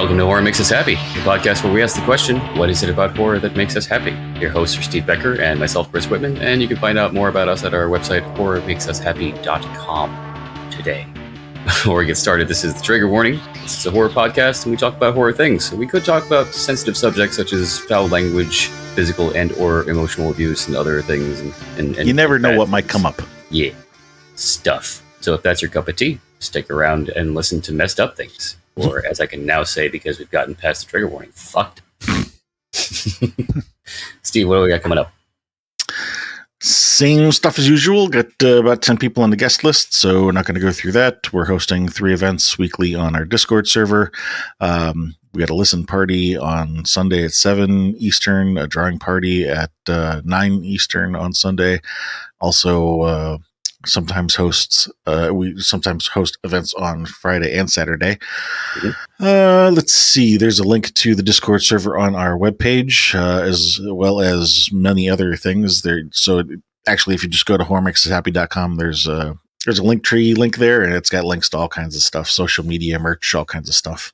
Welcome to Horror Makes Us Happy, the podcast where we ask the question, what is it about horror that makes us happy? Your hosts are Steve Becker and myself, Chris Whitman, and you can find out more about us at our website, horrormakesushappy.com today. Before we get started, this is the trigger warning. This is a horror podcast, and we talk about horror things. We could talk about sensitive subjects such as foul language, physical and or emotional abuse, and other things. And you never know what might come up. Yeah, stuff. So if that's your cup of tea, stick around and listen to messed up things. Or, as I can now say, because we've gotten past the trigger warning, fucked. Steve, what do we got coming up? Same stuff as usual. Got about 10 people on the guest list, so we're not going to go through that. We're hosting 3 events weekly on our Discord server. We got a listen party on Sunday at 7 Eastern, a drawing party at 9 Eastern on Sunday. Also, we sometimes host events on Friday and Saturday. Let's see. There's a link to the Discord server on our webpage, as well as many other things there. So actually, if you just go to horrormakesushappy.com, there's a Linktree link there, and it's got links to all kinds of stuff, social media, merch, all kinds of stuff.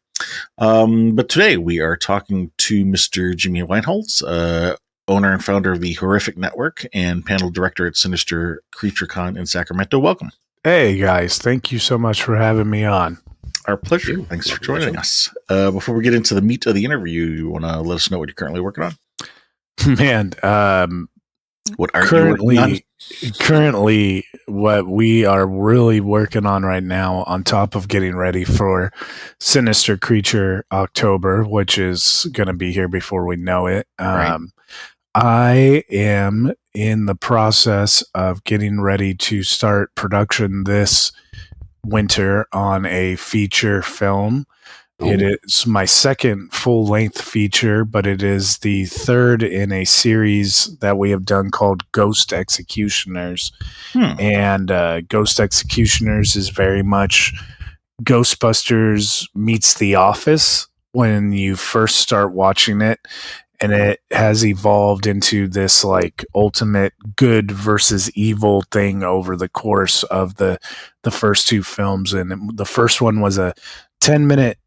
But today we are talking to Mr. Jimmy Wienholz, owner and founder of the Horrific Network and panel director at Sinister CreatureCon in Sacramento. Welcome. Hey, guys. Thank you so much for having me on. Our pleasure. Thanks for joining us. Before we get into the meat of the interview, you want to let us know what you're currently working on? Man, what are you working on? Currently, what we are really working on right now, on top of getting ready for Sinister Creature October, which is going to be here before we know it. Right. I am in the process of getting ready to start production this winter on a feature film. Oh. It is my second full-length feature, but it is the third in a series that we have done called Ghost Executioners. And Ghost Executioners is very much Ghostbusters meets The Office when you first start watching it. And it has evolved into this like ultimate good versus evil thing over the course of the first 2 films. And the first one was a 10-minute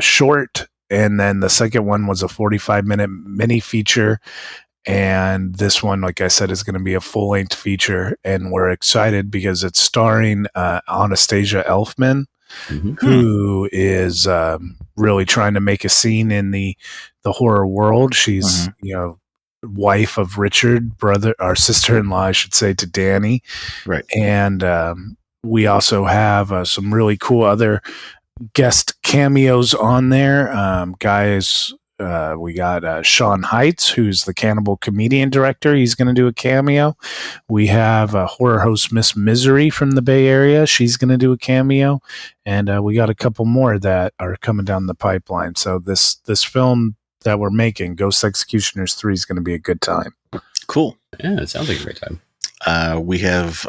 short, and then the second one was a 45-minute mini feature. And this one, like I said, is going to be a full-length feature. And we're excited because it's starring Anastasia Elfman, who is really trying to make a scene in the horror world. She's, wife of Richard, sister-in-law, I should say, to Danny. Right. And we also have some really cool other guest cameos on there. Guys, we got Sean Heights, who's the Cannibal Comedian director. He's going to do a cameo. We have horror host Miss Misery from the Bay Area. She's going to do a cameo. And we got a couple more that are coming down the pipeline. So this film that we're making, Ghost Executioners 3, is going to be a good time. Cool. Yeah, it sounds like a great time. We have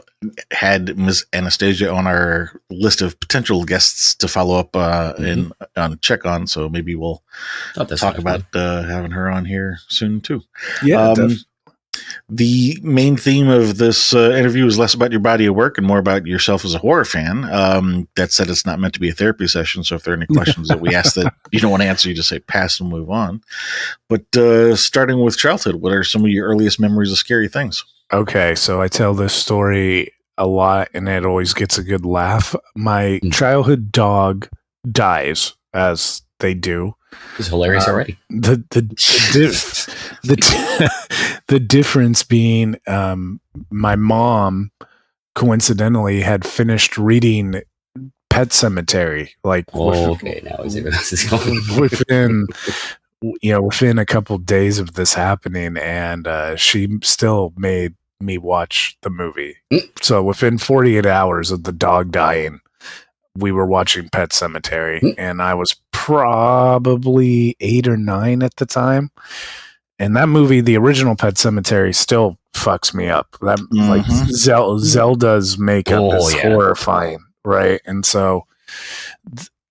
had Ms. Anastasia on our list of potential guests to follow up on check on, so maybe we'll talk about having her on here soon too. Yeah. The main theme of this interview is less about your body of work and more about yourself as a horror fan. That said, it's not meant to be a therapy session, so if there are any questions that we ask that you don't want to answer, you just say pass and move on. But starting with childhood, what are some of your earliest memories of scary things? Okay, so I tell this story a lot, and it always gets a good laugh. My childhood dog dies, as they do. It's hilarious already. The difference being, my mom coincidentally had finished reading Pet Sematary. Okay, now I see where this is going. within a couple days of this happening, and she still made me watch the movie. So within 48 hours of the dog dying, we were watching Pet Sematary, and I was probably 8 or 9 at the time. And that movie, the original Pet Sematary, still fucks me up. That like Zelda's makeup is horrifying, right? And so,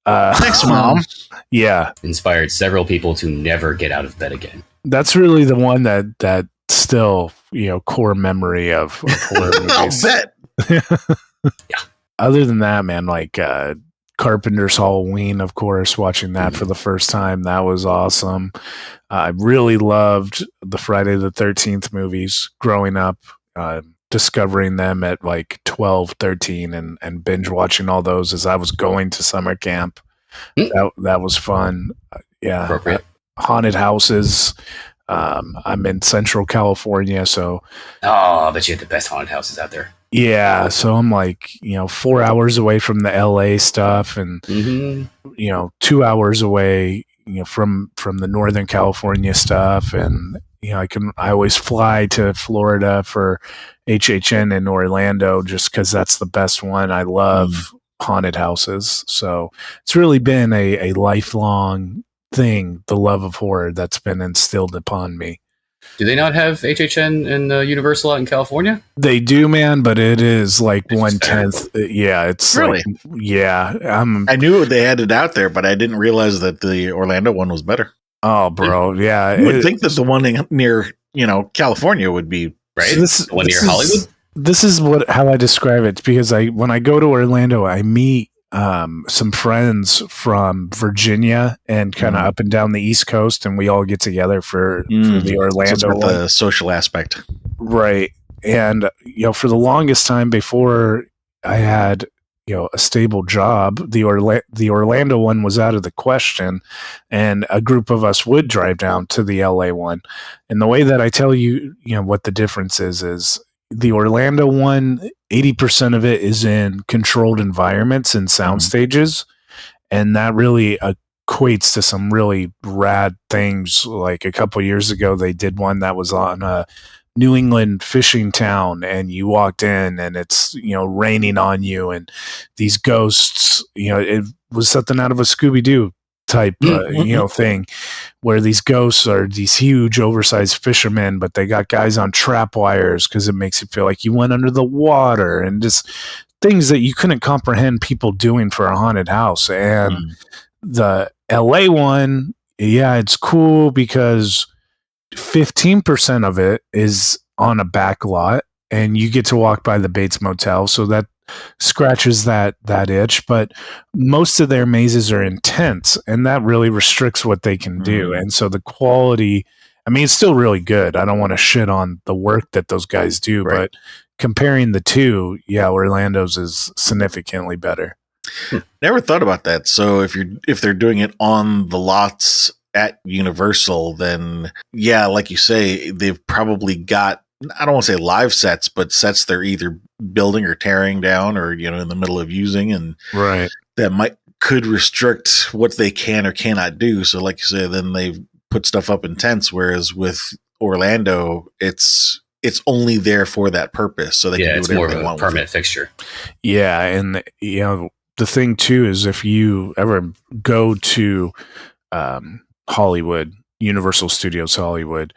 thanks, Mom. Yeah, inspired several people to never get out of bed again. That's really the one that still, core memory of horror movies. I'll bet. Yeah. Other than that, man, like Carpenter's Halloween, of course, watching that for the first time. That was awesome. I really loved the Friday the 13th movies growing up, discovering them at like 12, 13 and binge watching all those as I was going to summer camp. That was fun. Yeah. Appropriate. Haunted houses. I'm in Central California, so. Oh, I bet you have the best haunted houses out there. Yeah, so I'm like, 4 hours away from the LA stuff and, 2 hours away, from the Northern California stuff. And, I always fly to Florida for HHN in Orlando just because that's the best one. I love haunted houses. So it's really been a lifelong thing, the love of horror that's been instilled upon me. Do they not have HHN and Universal out in California? They do, man, but it is like 1/10. Yeah, it's really. I knew they had it out there, but I didn't realize that the Orlando one was better. Oh, bro, yeah. You would think that the one near California would be right. So the one near Hollywood. This is how I describe it because when I go to Orlando, I meet some friends from Virginia and kind of up and down the East Coast, and we all get together for the Orlando one. The social aspect, right? And for the longest time before I had a stable job, the Orlando one was out of the question, and a group of us would drive down to the LA one. And the way that I tell you, what the difference is the Orlando one, 80% of it is in controlled environments and sound stages. And that really equates to some really rad things. Like a couple years ago, they did one that was on a New England fishing town, and you walked in and it's, raining on you and these ghosts, it was something out of a Scooby-Doo type, thing where these ghosts are these huge oversized fishermen, but they got guys on trap wires because it makes you feel like you went under the water and just things that you couldn't comprehend people doing for a haunted house. And the LA one, it's cool because 15% of it is on a back lot and you get to walk by the Bates Motel. So that scratches that itch, but most of their mazes are intense and that really restricts what they can do. And so the quality, it's still really good. I don't want to shit on the work that those guys do, but comparing the two, Orlando's is significantly better. Never thought about that. So if they're doing it on the lots at Universal, then like you say, they've probably got, I don't want to say live sets, but sets they're either building or tearing down or, in the middle of using, and that could restrict what they can or cannot do. So like you say, then they've put stuff up in tents, whereas with Orlando, it's only there for that purpose. So they can do it's whatever more they of want a permanent fixture. Yeah. And, the thing too is if you ever go to Hollywood, Universal Studios Hollywood,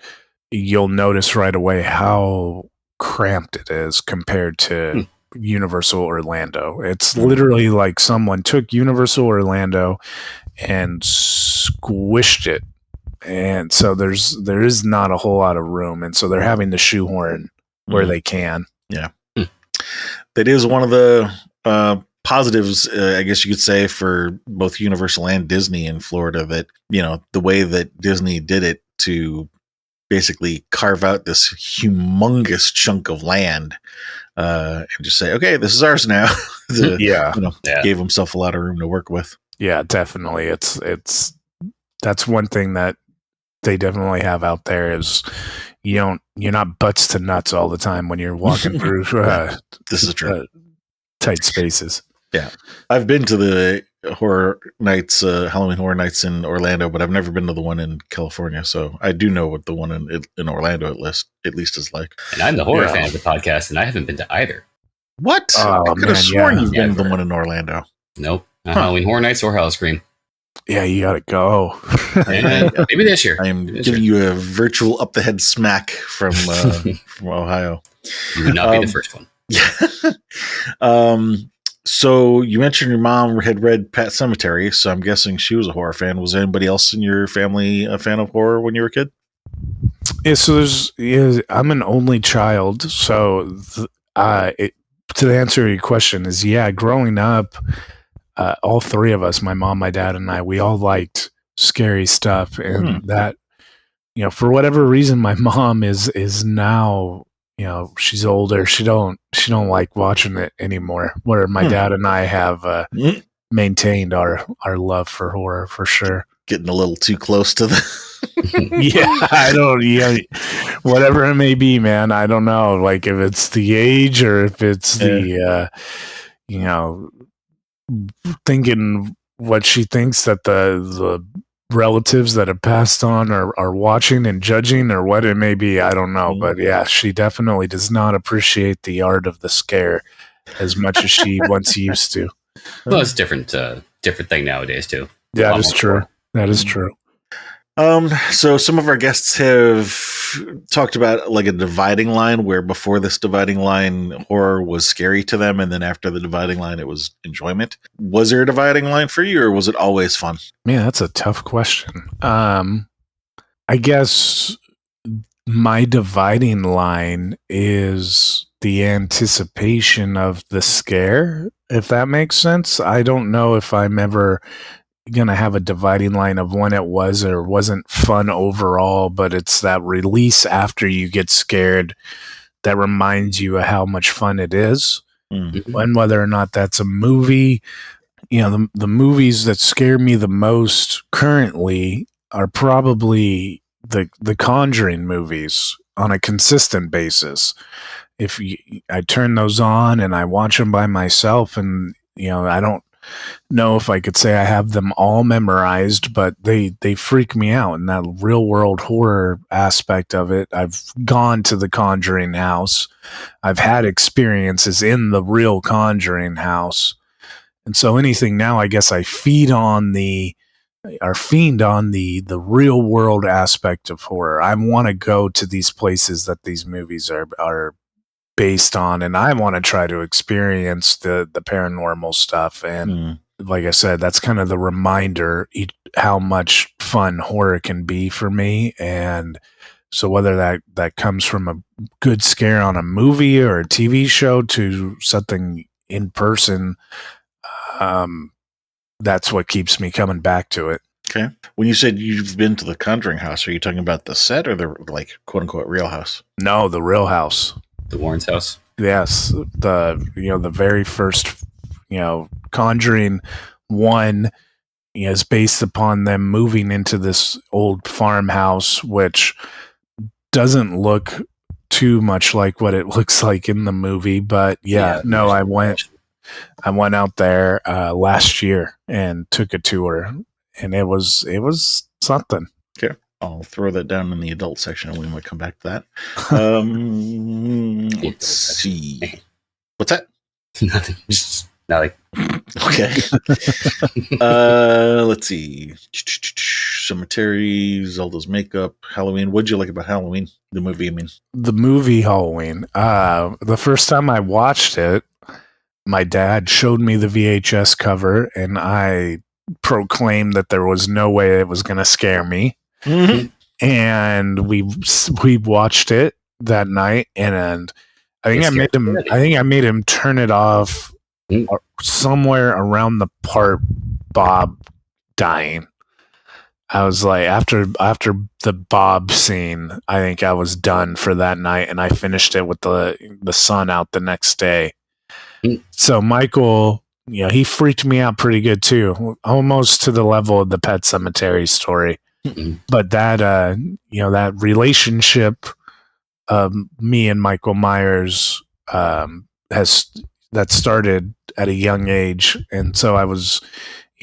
you'll notice right away how cramped it is compared to Universal Orlando. It's literally like someone took Universal Orlando and squished it. And so there is not a whole lot of room. And so they're having to shoehorn where they can. Yeah. That is one of the positives, I guess you could say, for both Universal and Disney in Florida, that, the way that Disney did it to basically carve out this humongous chunk of land and just say, okay, this is ours now. Gave himself a lot of room to work with. Yeah, definitely. It's that's one thing that they definitely have out there is you're not butts to nuts all the time when you're walking through this is true. Tight spaces. Yeah. I've been to the horror nights, Halloween horror nights in Orlando, but I've never been to the one in California. So I do know what the one in Orlando at least is like. And I'm the horror fan of the podcast, and I haven't been to either. What? I could have sworn you've been to the one in Orlando. Nope. Halloween horror nights or Howl-O-Scream. Yeah, you gotta go. Maybe this year. I am giving you a virtual up the head smack from Ohio. You would not be the first one. Yeah. So you mentioned your mom had read Pet Sematary, so I'm guessing she was a horror fan. Was anybody else in your family a fan of horror when you were a kid? Yeah, so I'm an only child, so to answer your question is, growing up, all three of us, my mom, my dad, and I, we all liked scary stuff, and that, for whatever reason, my mom is now, she's older. She don't like watching it anymore. Where my dad and I have maintained our love for horror for sure. Getting a little too close to the whatever it may be, man. I don't know, like if it's the age or if it's the thinking what she thinks that the relatives that have passed on are watching and judging or what it may be. I don't know, but yeah, she definitely does not appreciate the art of the scare as much as she once used to. Well, it's different thing nowadays too. Yeah, that is true. That is true. So some of our guests have talked about like a dividing line where before this dividing line, horror was scary to them, and then after the dividing line, it was enjoyment. Was there a dividing line for you, or was it always fun? Man, that's a tough question. I guess my dividing line is the anticipation of the scare, if that makes sense. I don't know if I'm ever gonna have a dividing line of when it was or wasn't fun overall, but it's that release after you get scared that reminds you of how much fun it is. And whether or not that's a movie, the movies that scare me the most currently are probably the Conjuring movies on a consistent basis. I turn those on and I watch them by myself, and I don't know if I could say I have them all memorized, but they freak me out in that real world horror aspect of it. I've gone to the Conjuring house. I've had experiences in the real Conjuring house. And so anything now, I guess I fiend on the real world aspect of horror. I want to go to these places that these movies are based on, and I want to try to experience the paranormal stuff. And like I said, that's kind of the reminder how much fun horror can be for me. And so whether that comes from a good scare on a movie or a TV show to something in person, that's what keeps me coming back to it. Okay. When you said you've been to the Conjuring house, are you talking about the set or the like quote unquote real house? No, the real house. The Warren's house. Yes, the very first Conjuring 1 is based upon them moving into this old farmhouse, which doesn't look too much like what it looks like in the movie. But I went out there last year and took a tour, and it was something. Okay. I'll throw that down in the adult section and we might come back to that. Let's see. What's that? Nothing. Just nothing. Okay. Let's see. Cemetery, Zelda's makeup, Halloween. What'd you like about Halloween? The movie, I mean. The movie Halloween. The first time I watched it, my dad showed me the VHS cover, and I proclaimed that there was no way it was going to scare me. And we watched it that night, and I think I made him turn it off somewhere around the part Bob dying. I was like, after the Bob scene, I think I was done for that night, and I finished it with the sun out the next day. So Michael, he freaked me out pretty good too, almost to the level of the Pet Sematary story. But that that relationship of me and Michael Myers that started at a young age, and so I was,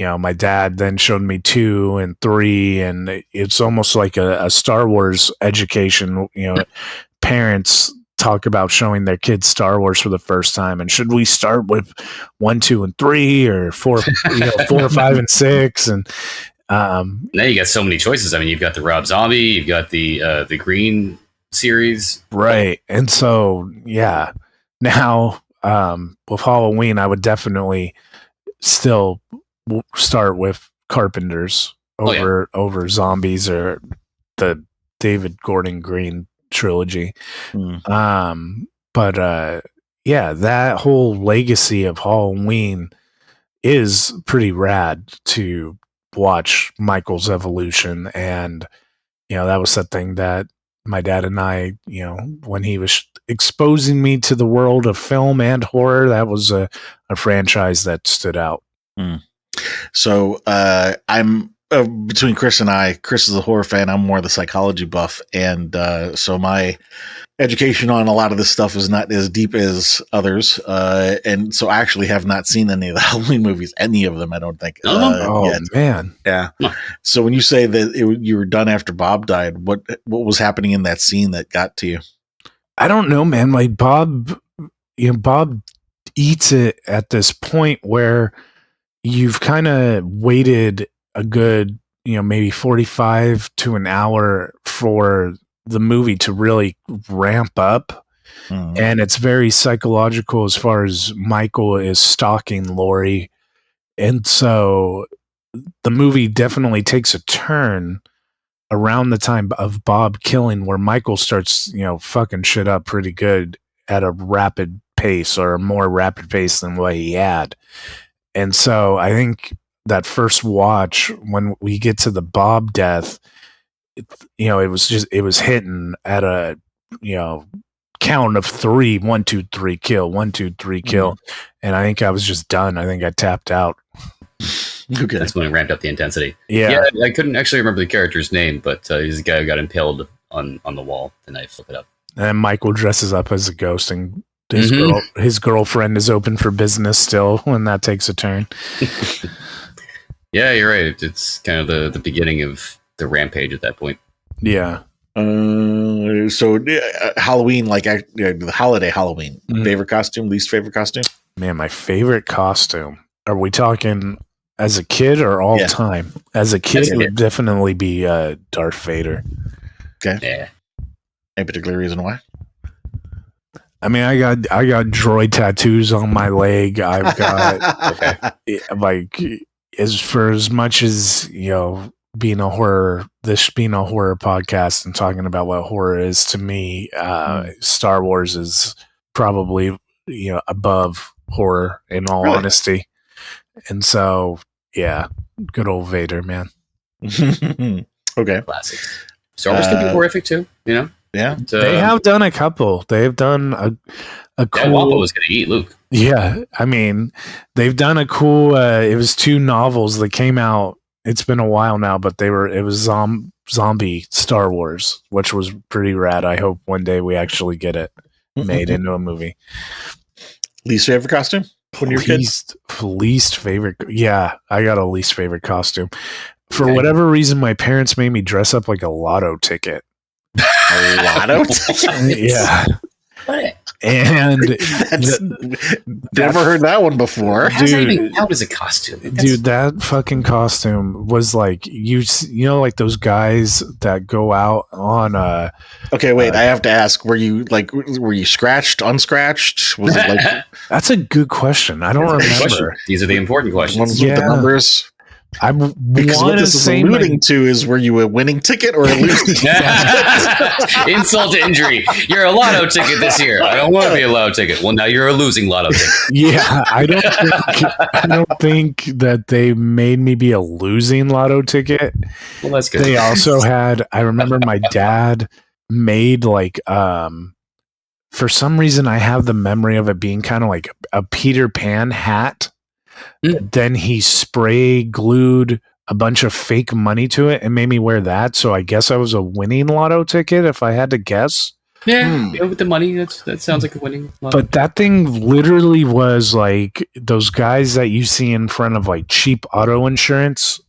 my dad then showed me 2 and 3, and it's almost like a Star Wars education. Parents talk about showing their kids Star Wars for the first time, and should we start with 1, 2, and 3, or 4, 4, 5, and 6, and now you got so many choices. I mean, you've got the Rob Zombie, you've got the Green series, right? And so, now with Halloween, I would definitely still start with Carpenter's over Zombies or the David Gordon Green trilogy. But that whole legacy of Halloween is pretty rad to watch Michael's evolution. And, that was something that my dad and I, when he was exposing me to the world of film and horror, that was a franchise that stood out. So I'm between Chris and I. Chris is a horror fan. I'm more the psychology buff, and so my education on a lot of this stuff is not as deep as others. And so I actually have not seen any of the Halloween movies, any of them. I don't think. Oh man, yeah. So when you say that you were done after Bob died, what was happening in that scene that got to you? I don't know, man. Like Bob, Bob eats it at this point where you've kind of waited a good, maybe 45 to an hour for the movie to really ramp up. And it's very psychological as far as Michael is stalking Laurie. And so the movie definitely takes a turn around the time of Bob killing, where Michael starts, fucking shit up pretty good at a rapid pace, or a more rapid pace than what he had. And so I think that first watch, when we get to the Bob death, it was hitting at a, count of 3, 1, 2, 3, kill, 1, 2, 3, kill. And I think I was just done. I think I tapped out. Okay. That's when it ramped up the intensity. Yeah. I couldn't actually remember the character's name, but he's the guy who got impaled on the wall. The knife, flip it up. And Michael dresses up as a ghost, and his girlfriend is open for business still when that takes a turn. Yeah, you're right. It's kind of the beginning of the rampage at that point. Yeah. So Halloween, the holiday Halloween, favorite costume, least favorite costume? Man, my favorite costume. Are we talking as a kid or all time? As a kid, it would definitely be Darth Vader. Okay. Yeah. Any particular reason why? I mean, I got droid tattoos on my leg. I've got as much as being a horror podcast and talking about what horror is to me, Star Wars is probably above horror in all honesty. And so good old Vader, man. Okay. Classic. Star Wars can be horrific too, Yeah, they have done a couple. They've done a cool. Wampa was going to eat Luke. Yeah, I mean, they've done a cool. It was 2 novels that came out. It's been a while now, but it was zombie Star Wars, which was pretty rad. I hope one day we actually get it made into a movie. Least favorite costume when you're a kid? Least favorite. Yeah, I got a least favorite costume. For whatever reason, my parents made me dress up like a lotto ticket. A lotto ticket? Yeah. And never heard that one before. How does that even count as a costume? Dude, that fucking costume was like like those guys that go out on okay, wait, I have to ask, were you scratched, unscratched? Was it like That's a good question. I don't remember. These are the important questions. Ones with the numbers. I because what this is alluding to is, were you a winning ticket or a losing ticket? Insult to injury. You're a lotto ticket this year. I don't want to be a lotto ticket. Well, now you're a losing lotto ticket. Yeah, I don't think that they made me be a losing lotto ticket. Well, that's good. They also had. I remember my dad made for some reason I have the memory of it being kind of like a Peter Pan hat. Then he spray glued a bunch of fake money to it and made me wear that. So I guess I was a winning lotto ticket if I had to guess. Yeah, with the money, that sounds like a winning lotto. But that thing literally was like those guys that you see in front of like cheap auto insurance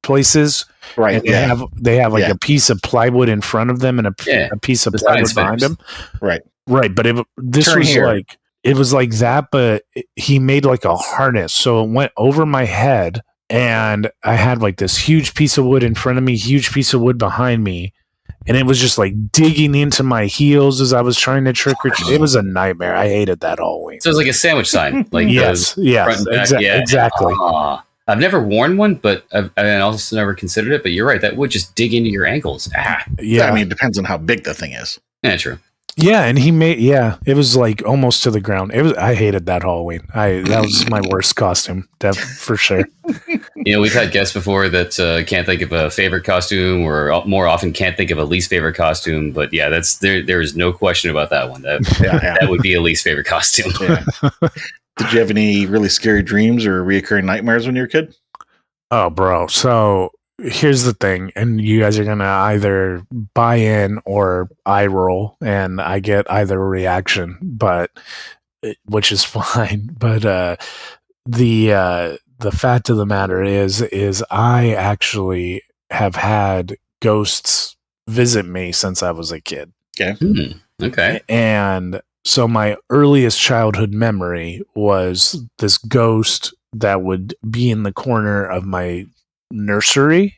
places. Right. And they have like a piece of plywood in front of them and a piece of plywood behind them. Right. Right. But it was like that, but he made like a harness. So it went over my head and I had like this huge piece of wood in front of me, huge piece of wood behind me. And it was just like digging into my heels as I was trying to trick or treat. It was a nightmare. I hated that Halloween. So it was like a sandwich sign. Like yes, exactly. I've never worn one, but I also never considered it. But you're right. That would just dig into your ankles. Yeah. I mean, it depends on how big the thing is. Yeah, true. Yeah, and it was like almost to the ground. I hated that Halloween. That was my worst costume, for sure. We've had guests before that can't think of a favorite costume, or more often can't think of a least favorite costume. But yeah, there is no question about that one. That would be a least favorite costume. Yeah. Did you have any really scary dreams or reoccurring nightmares when you were a kid? Oh, bro. So here's the thing, and you guys are gonna either buy in or eye roll, and I get either reaction, but which is fine. But the fact of the matter is I actually have had ghosts visit me since I was a kid. Okay. Okay. And so my earliest childhood memory was this ghost that would be in the corner of my nursery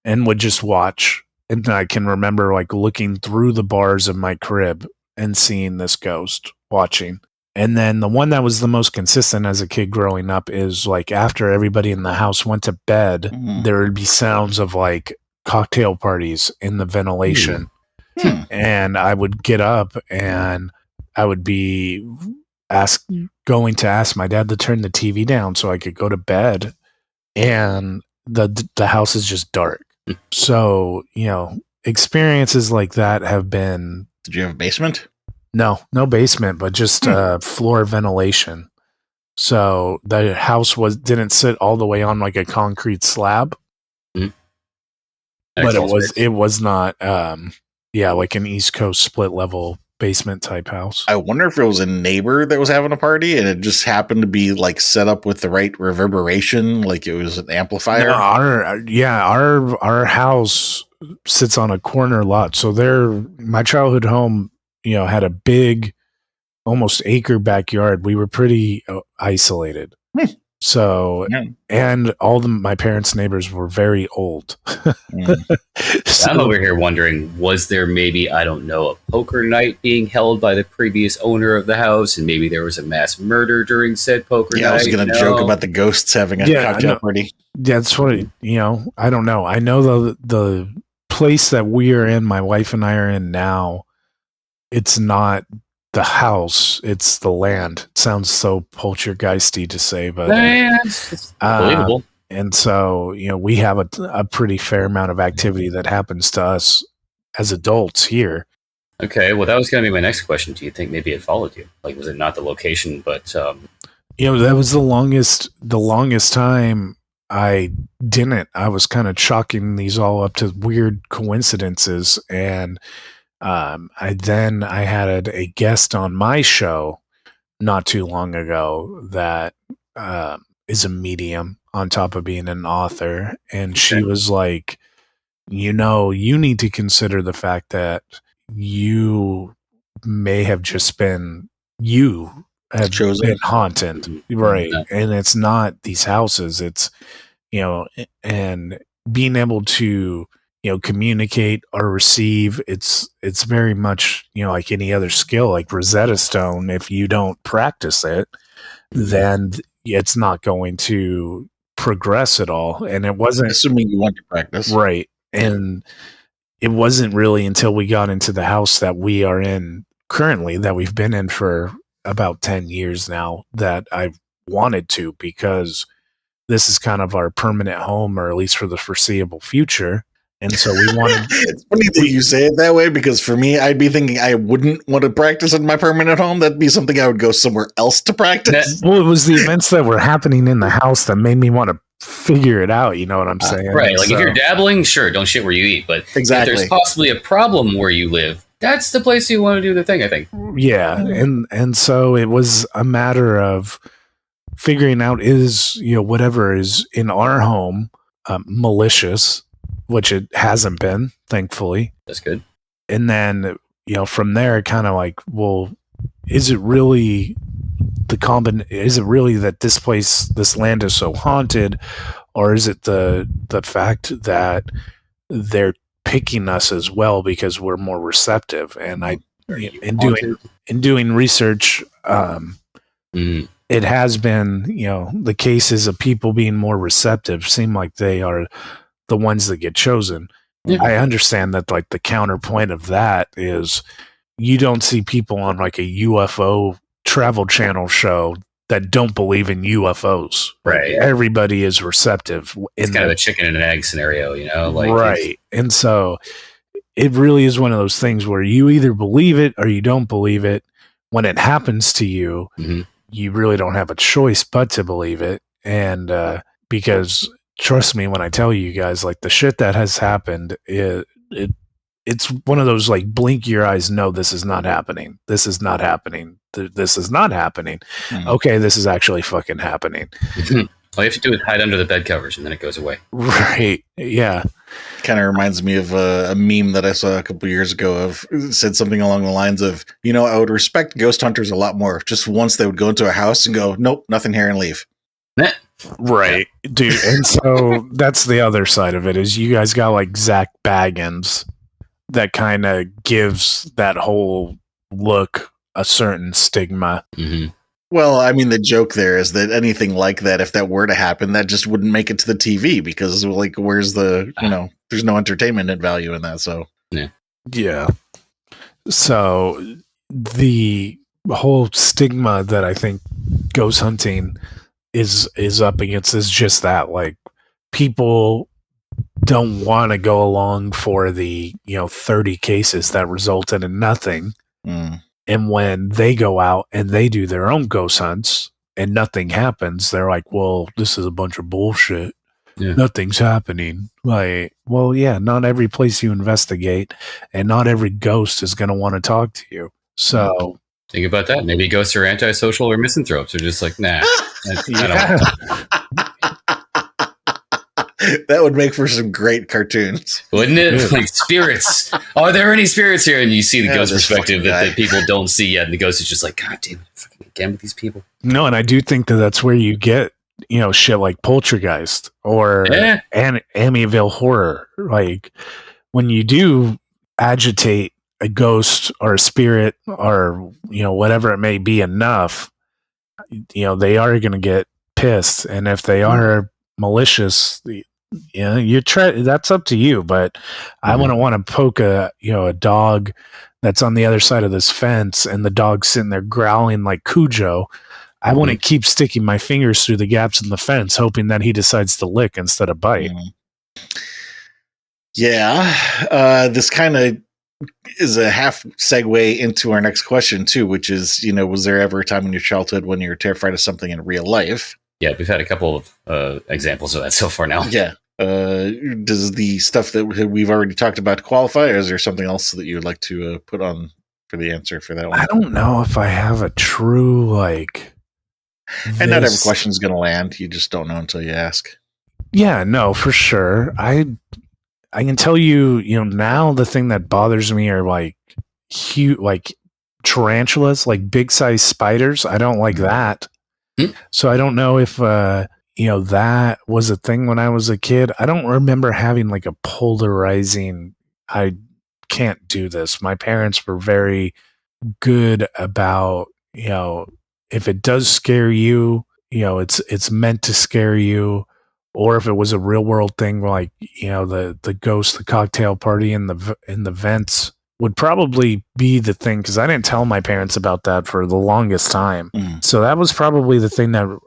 and would just watch. And I can remember like looking through the bars of my crib and seeing this ghost watching. And then the one that was the most consistent as a kid growing up is like after everybody in the house went to bed, there would be sounds of like cocktail parties in the ventilation. And I would get up and I would be going to ask my dad to turn the TV down so I could go to bed, and the house is just dark. So, experiences like that have been. Did you have a basement? No basement, but just floor ventilation. So the house didn't sit all the way on like a concrete slab, but it was not like an East Coast split level basement type house. I wonder if it was a neighbor that was having a party and it just happened to be like set up with the right reverberation, like it was an amplifier. No, our house sits on a corner lot. So my childhood home, had a big, almost acre backyard. We were pretty isolated. So, and all my parents' neighbors were very old. So, I'm over here wondering, was there maybe, I don't know, a poker night being held by the previous owner of the house, and maybe there was a mass murder during said poker night? I was going to joke about the ghosts having a cocktail party. That's what, I don't know. I know the place that we are in, my wife and I are in now, it's not the house, it's the land. It sounds so poltergeisty to say, but it's believable. And so, we have a pretty fair amount of activity that happens to us as adults here. Okay, well, that was going to be my next question. Do you think maybe it followed you? Like, was it not the location, but that was the longest time I didn't. I was kind of chalking these all up to weird coincidences, and I had a guest on my show not too long ago that is a medium on top of being an author, and she was like, you need to consider the fact that you may have just been been haunted, right? And it's not these houses, it's and being able to communicate or receive, it's very much like any other skill, like Rosetta Stone. If you don't practice it, then it's not going to progress at all. And it wasn't, assuming you want to practice, right? And it wasn't really until we got into the house that we are in currently, that we've been in for about 10 years now, that I wanted to, because this is kind of our permanent home, or at least for the foreseeable future. And so we wanted. It's funny that you say it that way, because for me, I'd be thinking I wouldn't want to practice in my permanent home. That'd be something I would go somewhere else to practice. Well, it was the events that were happening in the house that made me want to figure it out. You know what I'm saying? Right. Like if you're dabbling, sure, don't shit where you eat. But exactly, if there's possibly a problem where you live, that's the place you want to do the thing, I think. Yeah. And so it was a matter of figuring out, is, whatever is in our home malicious, which it hasn't been, thankfully. That's good. And then, from there, kind of like, well, is it really that this land is so haunted, or is it the fact that they're picking us as well because we're more receptive? And in doing research, it has been, the cases of people being more receptive seem like they are the ones that get chosen. Yeah. I understand that, like, the counterpoint of that is, you don't see people on like a UFO Travel Channel show that don't believe in UFOs. Right. Like, everybody is receptive. It's kind of a chicken and an egg scenario, you know? Like, right. And so it really is one of those things where you either believe it or you don't believe it. When it happens to you, you really don't have a choice but to believe it. And because trust me when I tell you guys, like, the shit that has happened, it's one of those, like, blink your eyes, no, this is not happening. This is not happening. This is not happening. Okay, this is actually fucking happening. All you have to do is hide under the bed covers and then it goes away. Right. Yeah. Kind of reminds me of a meme that I saw a couple years ago of said something along the lines of, I would respect ghost hunters a lot more. Just once they would go into a house and go, nope, nothing here, and leave. Right. Dude. And so that's the other side of it is you guys got like Zach Baggins that kind of gives that whole look a certain stigma. Well, I mean, the joke there is that anything like that, if that were to happen, that just wouldn't make it to the TV because, like, where's the, there's no entertainment value in that. So, yeah. So the whole stigma that I think ghost hunting is up against is just that, like, people don't want to go along for the 30 cases that resulted in nothing. And when they go out and they do their own ghost hunts and nothing happens, they're like, well, this is a bunch of bullshit. Nothing's happening. Like, well, yeah, not every place you investigate and not every ghost is going to want to talk to you. So think about that. Maybe ghosts are antisocial or misanthropes. They're just like, nah. That would make for some great cartoons. Wouldn't it? Like, spirits. Are there any spirits here? And you see the ghost perspective that people don't see yet. And the ghost is just like, God damn it, fucking again with these people. No, and I do think that that's where you get, shit like Poltergeist or Amityville Horror. Like, when you do agitate a ghost or a spirit or, whatever it may be enough, they are going to get pissed. And if they are malicious, that's up to you, but I wouldn't want to poke a dog that's on the other side of this fence and the dog's sitting there growling like Cujo. I want to keep sticking my fingers through the gaps in the fence hoping that he decides to lick instead of bite. This kind of is a half segue into our next question too, which is, was there ever a time in your childhood when you were terrified of something in real life? Yeah, we've had a couple of examples of that so far now. Yeah. Does the stuff that we've already talked about qualify, or is there something else that you would like to put on for the answer for that one? I don't know if I have a true, like... And not every question is going to land. You just don't know until you ask. Yeah, no, for sure. I can tell you, now the thing that bothers me are like huge, like tarantulas, like big size spiders. I don't like that. So I don't know if, that was a thing when I was a kid. I don't remember having like a polarizing, I can't do this. My parents were very good about, if it does scare you, it's meant to scare you. Or if it was a real world thing, like, the ghost, the cocktail party in the vents would probably be the thing, because I didn't tell my parents about that for the longest time. So that was probably the thing that,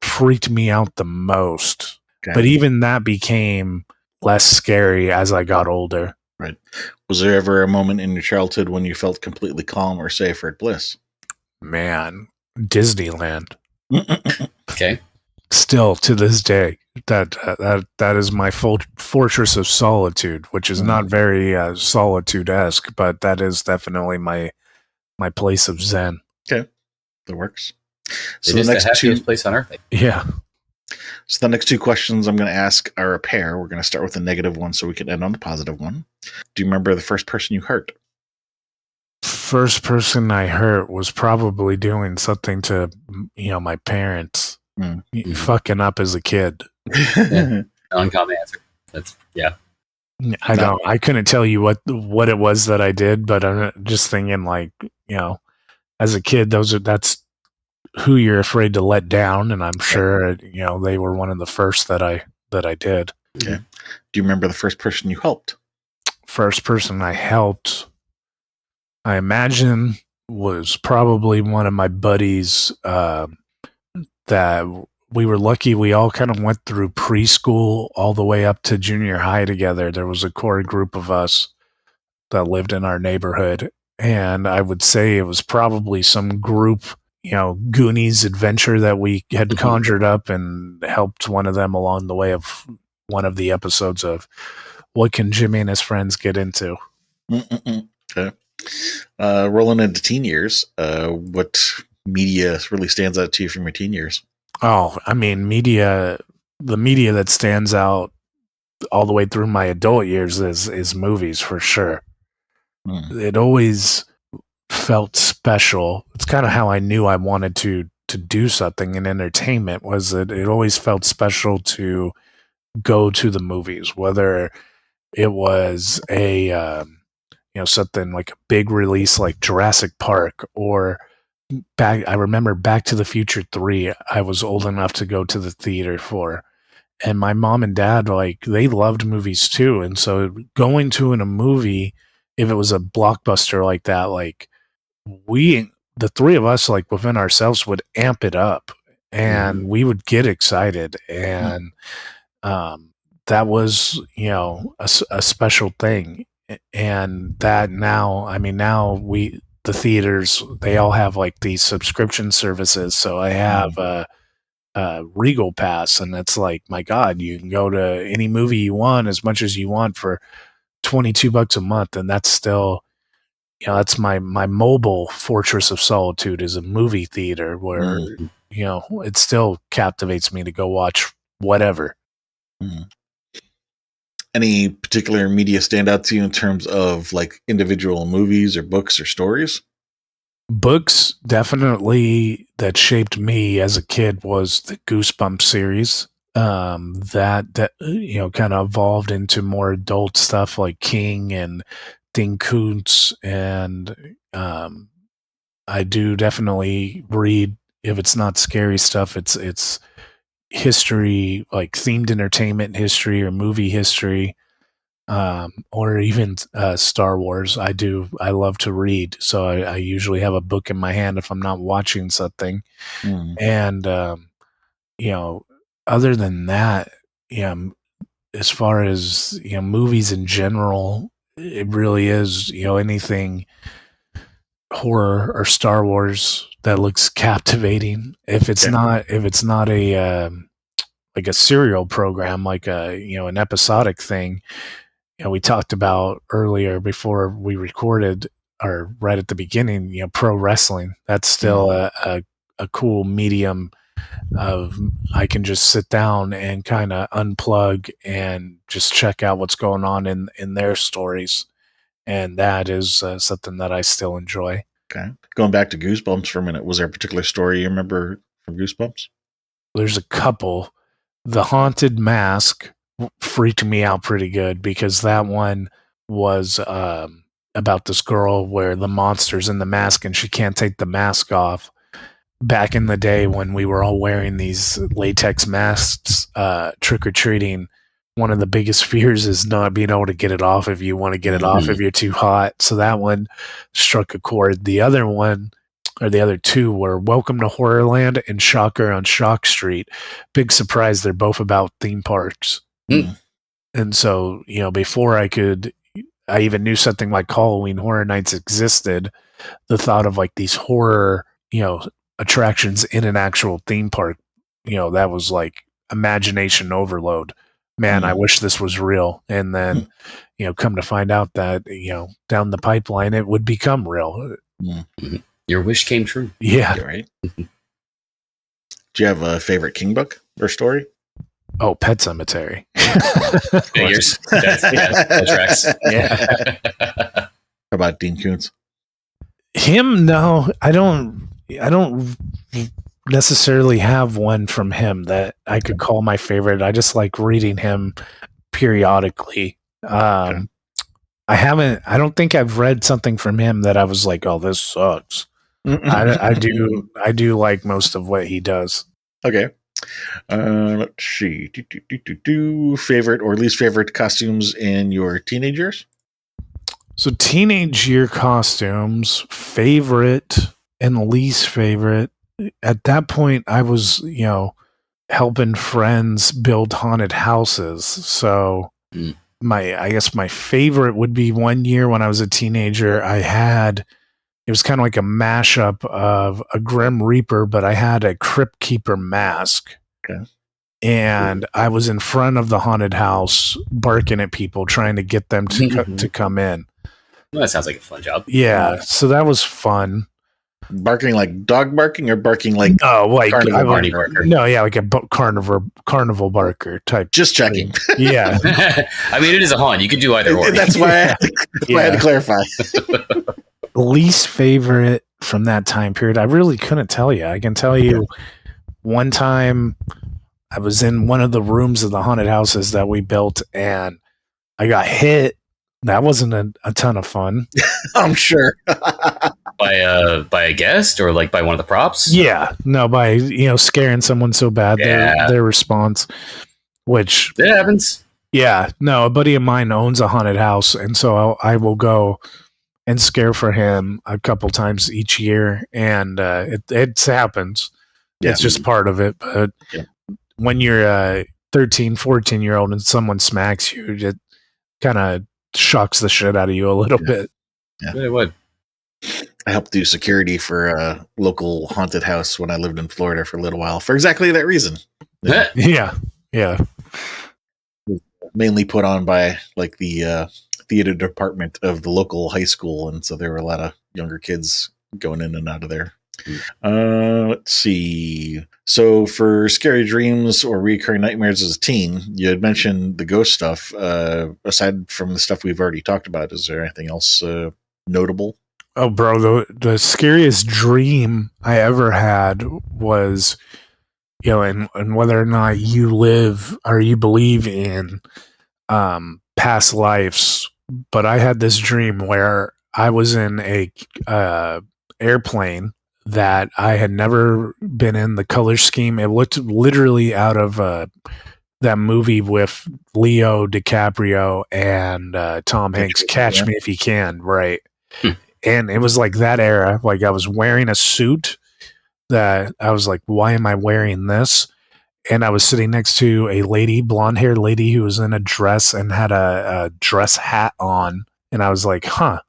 freaked me out the most. Okay. But even that became less scary as I got older. Right. Was there ever a moment in your childhood when you felt completely calm or safe or at bliss? Man, Disneyland. Okay. Still to this day, that is my fortress of solitude, which is not very solitude-esque, but that is definitely my place of zen. Okay, that works. So it is the happiest place on earth. Yeah. So the next two questions I'm going to ask are a pair. We're going to start with the negative one so we can end on the positive one. Do you remember the first person you hurt? First person I hurt was probably doing something to, my parents. Fucking up as a kid. Uncommon answer. That's I couldn't tell you what it was that I did, but I'm just thinking, like, as a kid, that's who you're afraid to let down, and I'm sure they were one of the first that I did. Okay. Do you remember the first person you helped? First person I helped, I imagine was probably one of my buddies that we were lucky. We all kind of went through preschool all the way up to junior high together. There was a core group of us that lived in our neighborhood. And I would say it was probably some group, Goonies adventure that we had conjured up and helped one of them along the way of one of the episodes of What Can Jimmy and His Friends Get Into? Okay. Rolling into teen years, what media really stands out to you from your teen years? Oh, I mean, the media that stands out all the way through my adult years is movies for sure. It always felt special. It's kind of how I knew I wanted to do something in entertainment, was that it always felt special to go to the movies, whether it was a something like a big release like Jurassic Park, or I remember Back to the Future 3. I was old enough to go to the theater for, and my mom and dad, like, they loved movies too, and so going to a movie, if it was a blockbuster like that, like, the three of us, like, within ourselves, would amp it up, and we would get excited, and that was, a special thing. And that now, I mean, now the theaters, they all have like these subscription services. So I have a Regal Pass, and it's like, my God, you can go to any movie you want as much as you want for $22 a month, and that's still, that's my mobile fortress of solitude, is a movie theater where it still captivates me to go watch whatever. Any particular media stand out to you in terms of like individual movies or books or stories? Books definitely that shaped me as a kid was the Goosebumps series. That kind of evolved into more adult stuff like King and Dean Koontz, and I do definitely read, if it's not scary stuff, it's history, like themed entertainment history or movie history, or even Star Wars. I love to read, so I usually have a book in my hand if I'm not watching something. And other than that, as far as movies in general, it really is anything horror or Star Wars that looks captivating. If it's not a like a serial program, like an episodic thing. We talked about earlier before we recorded, or right at the beginning, pro wrestling. That's still a cool medium of, I can just sit down and kind of unplug and just check out what's going on in their stories. And that is something that I still enjoy. Okay. Going back to Goosebumps for a minute, was there a particular story you remember from Goosebumps? There's a couple. The Haunted Mask freaked me out pretty good, because that one was about this girl where the monster's in the mask and she can't take the mask off. Back in the day when we were all wearing these latex masks trick-or-treating, one of the biggest fears is not being able to get it off if you want to get it off if you're too hot. So that one struck a chord. The other one, or the other two, were Welcome to Horrorland and Shocker on Shock Street. Big surprise, they're both about theme parks. And so, before I even knew something like Halloween Horror Nights existed, the thought of like these horror, attractions in an actual theme park, that was like imagination overload. Man, I wish this was real. And then, come to find out that, down the pipeline, it would become real. Your wish came true. Yeah. Right. Do you have a favorite King book or story? Oh, Pet Cemetery. Figures. That tracks. Yeah. How about Dean Koontz? Him? No, I don't necessarily have one from him that I could call my favorite. I just like reading him periodically. I don't think I've read something from him that I was like, oh, this sucks. I do like most of what he does. Okay. Let's see. Favorite or least favorite costumes in your teenage years? So teenage year costumes, favorite and least favorite. At that point, I was, helping friends build haunted houses. So I guess my favorite would be one year when I was a teenager. It was kind of like a mashup of a Grim Reaper, but I had a Crypt Keeper mask. Okay. And I was in front of the haunted house barking at people, trying to get them to come in. Well, that sounds like a fun job. Yeah, so that was fun. Barking like dog barking or barking like carnival barker? No, yeah, like a carnival barker type. Just checking. Yeah. I mean, it is a haunt. You could do either or. That's why I had to clarify. Least favorite from that time period, I really couldn't tell you. I can tell you one time I was in one of the rooms of the haunted houses that we built and I got hit. That wasn't a ton of fun. I'm sure. By a guest or like by one of the props? Yeah. No, by, scaring someone so bad, their response, which... It happens. Yeah. No, a buddy of mine owns a haunted house, and so I will go and scare for him a couple times each year, and it happens. Yeah. It's just part of it. But when you're a 13, 14-year-old and someone smacks you, it kind of shocks the shit out of you a little bit. Yeah. It would. I helped do security for a local haunted house when I lived in Florida for a little while for exactly that reason. Yeah. Mainly put on by like the theater department of the local high school, and so there were a lot of younger kids going in and out of there. Let's see. So for scary dreams or recurring nightmares as a teen, you had mentioned the ghost stuff. Aside from the stuff we've already talked about, is there anything else notable? Oh, bro, the scariest dream I ever had was, and whether or not you live or you believe in past lives, but I had this dream where I was in a airplane that I had never been in. The color scheme, it looked literally out of that movie with Leo DiCaprio and Tom Hanks, Catch Me If You Can, right? And it was like that era. Like I was wearing a suit that I was like, why am I wearing this? And I was sitting next to a lady, blonde-haired lady who was in a dress and had a dress hat on. And I was like, huh.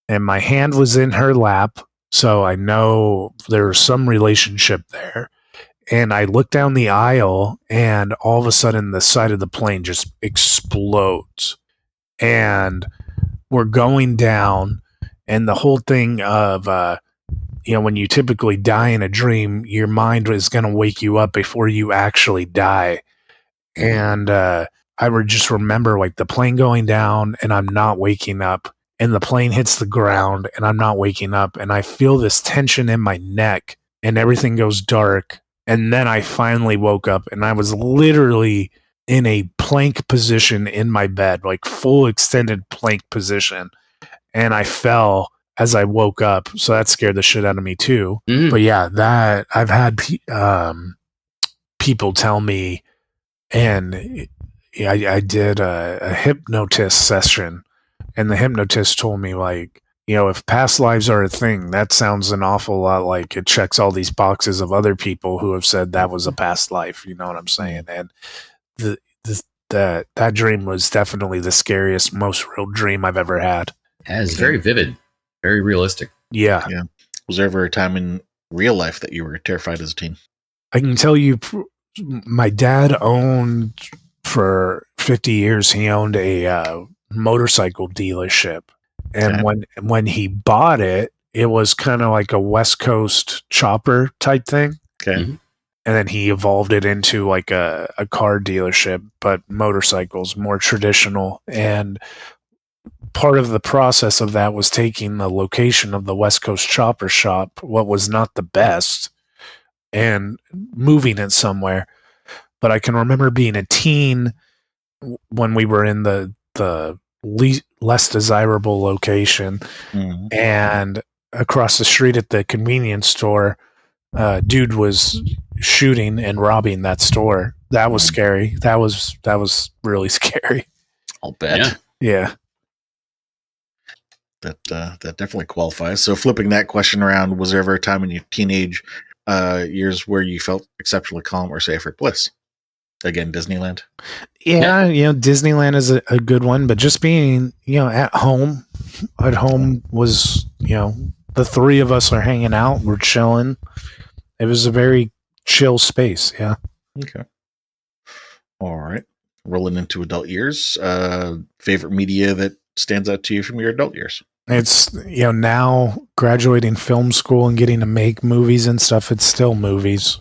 And my hand was in her lap. So I know there was some relationship there. And I looked down the aisle and all of a sudden the side of the plane just explodes. And we're going down. And the whole thing of, when you typically die in a dream, your mind is going to wake you up before you actually die. And I would just remember like the plane going down and I'm not waking up, and the plane hits the ground and I'm not waking up, and I feel this tension in my neck and everything goes dark. And then I finally woke up and I was literally in a plank position in my bed, like full extended plank position. And I fell as I woke up, so that scared the shit out of me too. Mm-hmm. But yeah, that I've had people tell me, and I did a hypnotist session, and the hypnotist told me like, if past lives are a thing, that sounds an awful lot like it checks all these boxes of other people who have said that was a past life. You know what I'm saying? And that dream was definitely the scariest, most real dream I've ever had. Yeah, it's very vivid, very realistic. Yeah. Was there ever a time in real life that you were terrified as a teen? I can tell you, my dad owned for 50 years. He owned a motorcycle dealership, and when he bought it, it was kind of like a West Coast chopper type thing. Okay. Mm-hmm. And then he evolved it into like a car dealership, but motorcycles, more traditional. And part of the process of that was taking the location of the West Coast Chopper Shop, what was not the best, and moving it somewhere. But I can remember being a teen when we were in the less desirable location, and across the street at the convenience store, dude was shooting and robbing that store. That was scary. That was really scary. I'll bet. Yeah. that definitely qualifies. So flipping that question around, was there ever a time in your teenage years where you felt exceptionally calm or safe or bliss? Again, Disneyland. Yeah, Disneyland is a good one, but just being, at home was, the three of us are hanging out, we're chilling. It was a very chill space. Yeah. Okay. All right. Rolling into adult years. Favorite media that stands out to you from your adult years? It's, now graduating film school and getting to make movies and stuff, it's still movies.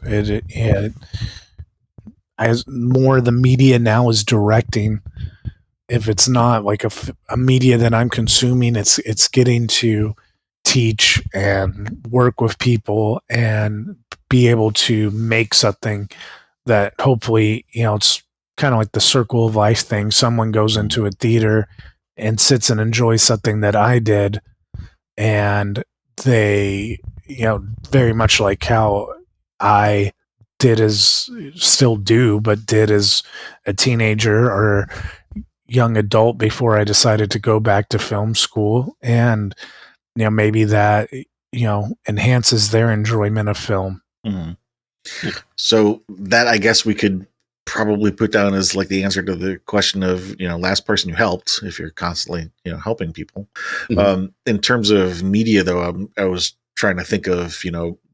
As more the media now is directing. If it's not like a media that I'm consuming, it's getting to teach and work with people and be able to make something that hopefully, it's kind of like the circle of life thing. Someone goes into a theater and sits and enjoys something that I did, and they, very much like how I did as still do, but did as a teenager or young adult before I decided to go back to film school. And, maybe that, enhances their enjoyment of film. Mm-hmm. So that, I guess we could probably put down as like the answer to the question of, last person you helped, if you're constantly, helping people. Mm-hmm. In terms of media, though, I was trying to think of,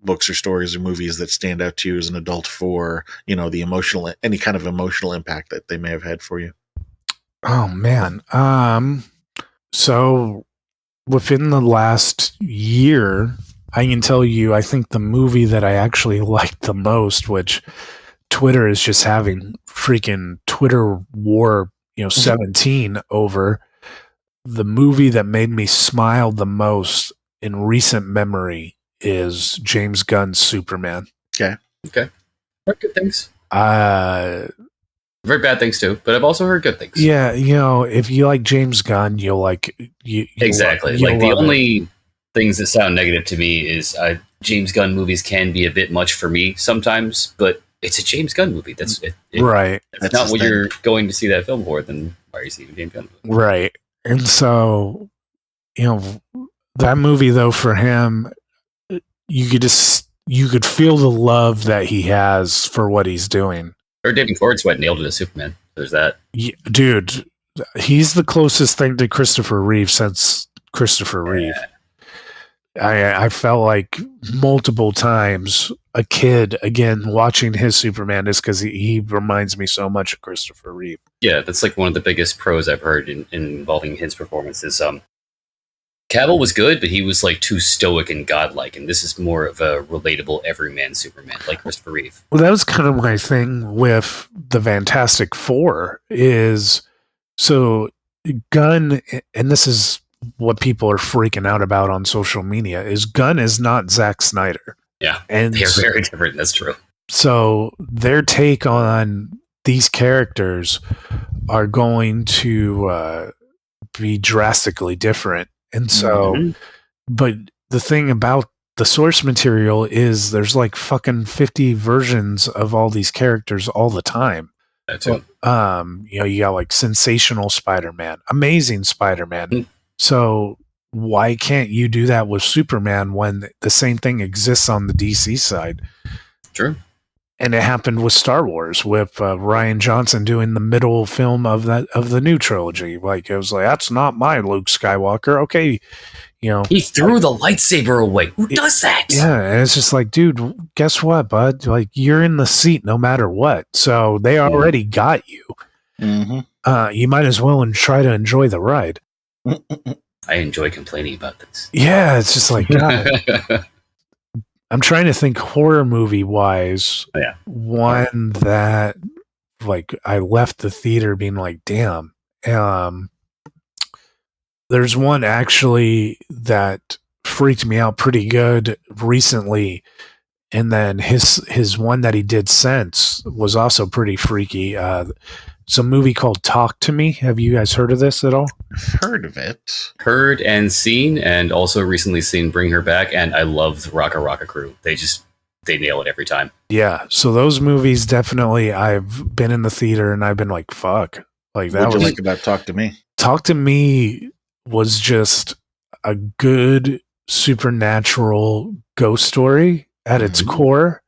books or stories or movies that stand out to you as an adult for, the any kind of emotional impact that they may have had for you. Oh man. So within the last year, I can tell you, I think the movie that I actually liked the most, which Twitter is just having freaking Twitter war, 17 over, the movie that made me smile the most in recent memory is James Gunn's Superman. Okay. Heard good things. Very bad things too, but I've also heard good things. Yeah, if you like James Gunn, you'll like exactly. Like the only things that sound negative to me is James Gunn movies can be a bit much for me sometimes, but it's a James Gunn movie. That's it. Right. That's not what you're going to see that film for. Then why are you seeing a James Gunn movie? Right. And so, that movie though for him, you could feel the love that he has for what he's doing. Or David Cornsweet nailed it as Superman. There's that. Yeah, dude, he's the closest thing to Christopher Reeve since Christopher Reeve. I felt like multiple times a kid, again, watching his Superman is because he reminds me so much of Christopher Reeve. Yeah, that's like one of the biggest pros I've heard involving his performances. Cavill was good, but he was like too stoic and godlike, and this is more of a relatable everyman Superman, like Christopher Reeve. Well, that was kind of my thing with the Fantastic Four is, so Gunn, and this is what people are freaking out about on social media, is Gunn is not Zack Snyder. Yeah, and they're very different. That's true. So their take on these characters are going to be drastically different. And so, but the thing about the source material is there's like fucking 50 versions of all these characters all the time. That too. You got like Sensational Spider-Man, Amazing Spider-Man. So why can't you do that with Superman when the same thing exists on the DC side? True. And it happened with Star Wars with Rian Johnson doing the middle film of the new trilogy. Like it was like, that's not my Luke Skywalker. Okay, he threw the lightsaber away. Who does that? Yeah, and it's just like, dude, guess what, bud? Like you're in the seat no matter what. So they already got you. Mm-hmm. You might as well try to enjoy the ride. I enjoy complaining about this. Yeah, it's just like, God. I'm trying to think horror movie wise. Oh, yeah. One that like I left the theater being like, damn. There's one actually that freaked me out pretty good recently. And then his one that he did since was also pretty freaky. It's a movie called Talk to Me. Have you guys heard of this at all? I've heard of it. Heard and seen, and also recently seen Bring Her Back, and I love the Raka Raka crew. They nail it every time. Yeah, so those movies definitely, I've been in the theater and I've been like, fuck. Like that. What'd you like about Talk to Me? Talk to Me was just, a good supernatural ghost story at its core,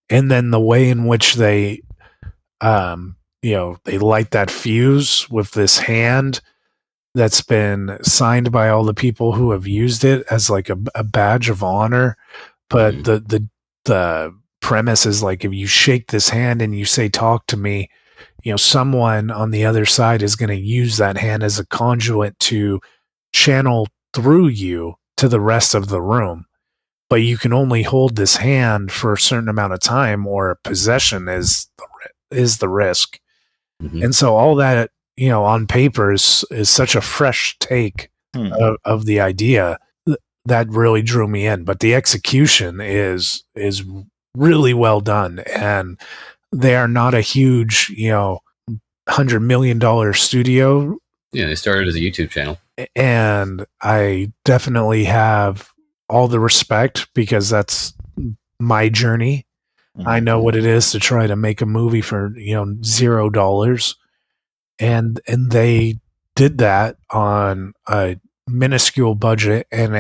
and then the way in which they they light that fuse with this hand that's been signed by all the people who have used it as like a badge of honor. But the premise is like, if you shake this hand and you say, talk to me, someone on the other side is going to use that hand as a conduit to channel through you to the rest of the room. But you can only hold this hand for a certain amount of time, or possession is the risk. And so all that, on paper is such a fresh take of the idea that really drew me in. But the execution is really well done, and they are not a huge, $100 million studio. Yeah, they started as a YouTube channel. And I definitely have all the respect, because that's my journey. I know what it is to try to make a movie for, $0. And they did that on a minuscule budget, and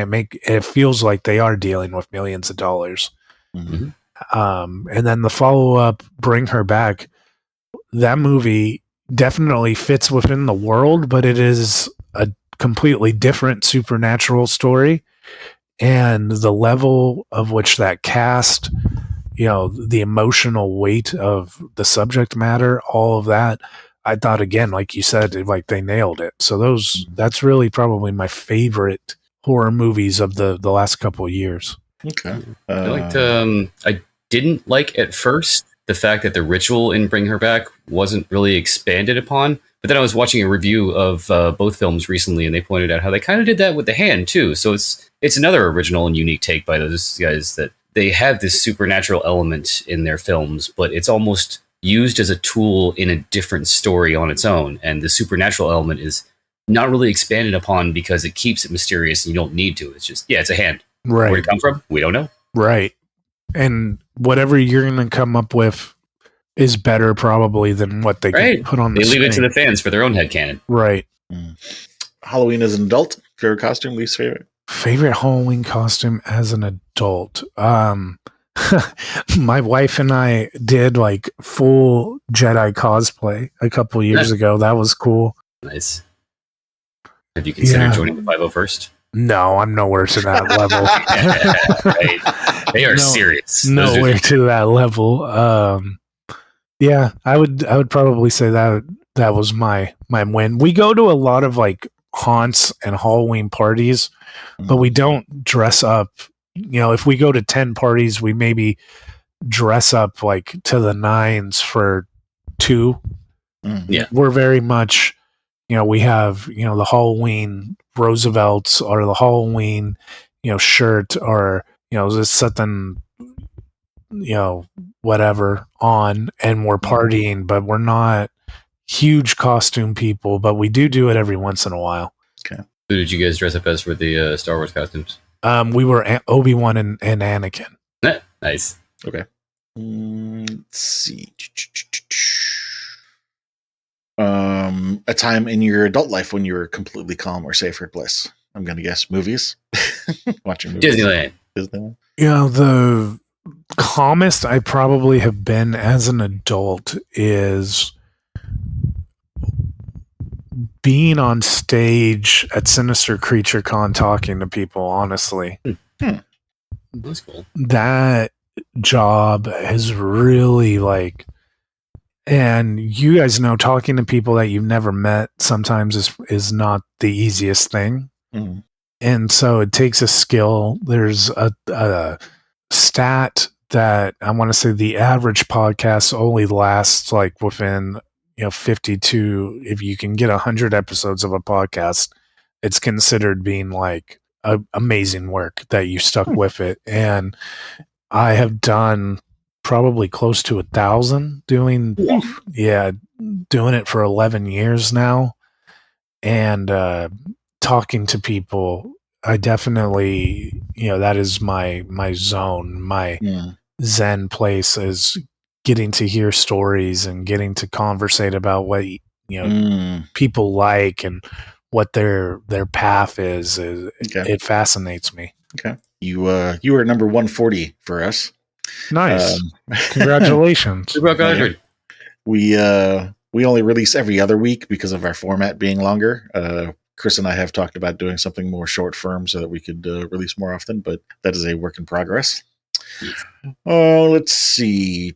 it feels like they are dealing with millions of dollars. And then the follow-up, Bring Her Back, that movie definitely fits within the world, but it is a completely different supernatural story. And the level of which that cast, the emotional weight of the subject matter, all of that, I thought, again, like you said, like they nailed it. So that's really probably my favorite horror movies of the last couple of years. Okay. I didn't like at first the fact that the ritual in Bring Her Back wasn't really expanded upon. But then I was watching a review of both films recently, and they pointed out how they kind of did that with the hand too. So it's another original and unique take by those guys, that they have this supernatural element in their films, but it's almost used as a tool in a different story on its own. And the supernatural element is not really expanded upon because it keeps it mysterious and you don't need to. It's just, it's a hand. Right. Where'd it come from? We don't know. Right. And whatever you're going to come up with is better probably than what they can put on the screen. They leave it to the fans for their own headcanon. Right. Halloween as an adult, favorite costume, least favorite? Favorite Halloween costume as an adult. My wife and I did like full Jedi cosplay a couple years ago. That was cool. Nice. Have you considered joining the 501st? No, I'm nowhere to that level. They are serious. Nowhere to that level. Yeah, I would probably say that was my win. We go to a lot of like haunts and Halloween parties, but we don't dress up. If we go to 10 parties, we maybe dress up like to the nines for 2. Yeah, we're very much, we have, the Halloween Roosevelts, or the Halloween, shirt, or, just something, whatever on, and we're partying, but we're not huge costume people, but we do it every once in a while. Okay. Who did you guys dress up as for the Star Wars costumes? We were Obi-Wan and Anakin. Nice. Okay. Let's see. A time in your adult life when you were completely calm or safe or bliss. I'm going to guess movies. Watching movies. Disneyland. The calmest I probably have been as an adult is being on stage at Sinister Creature Con talking to people, honestly. That's cool. That job has really and you guys know, talking to people that you've never met sometimes is not the easiest thing. And so it takes a skill. There's a stat that I want to say the average podcast only lasts like within 52. If you can get 100 episodes of a podcast, it's considered being like amazing work that you stuck with it. And I have done probably close to 1,000 doing it for 11 years now, and talking to people. I definitely, that is my zone. My Zen place is getting to hear stories and getting to conversate about what people like and what their path is. Okay. It fascinates me. Okay. You were number 140 for us. Nice. Congratulations. We only release every other week because of our format being longer. Chris and I have talked about doing something more short form so that we could release more often, but that is a work in progress. Let's see.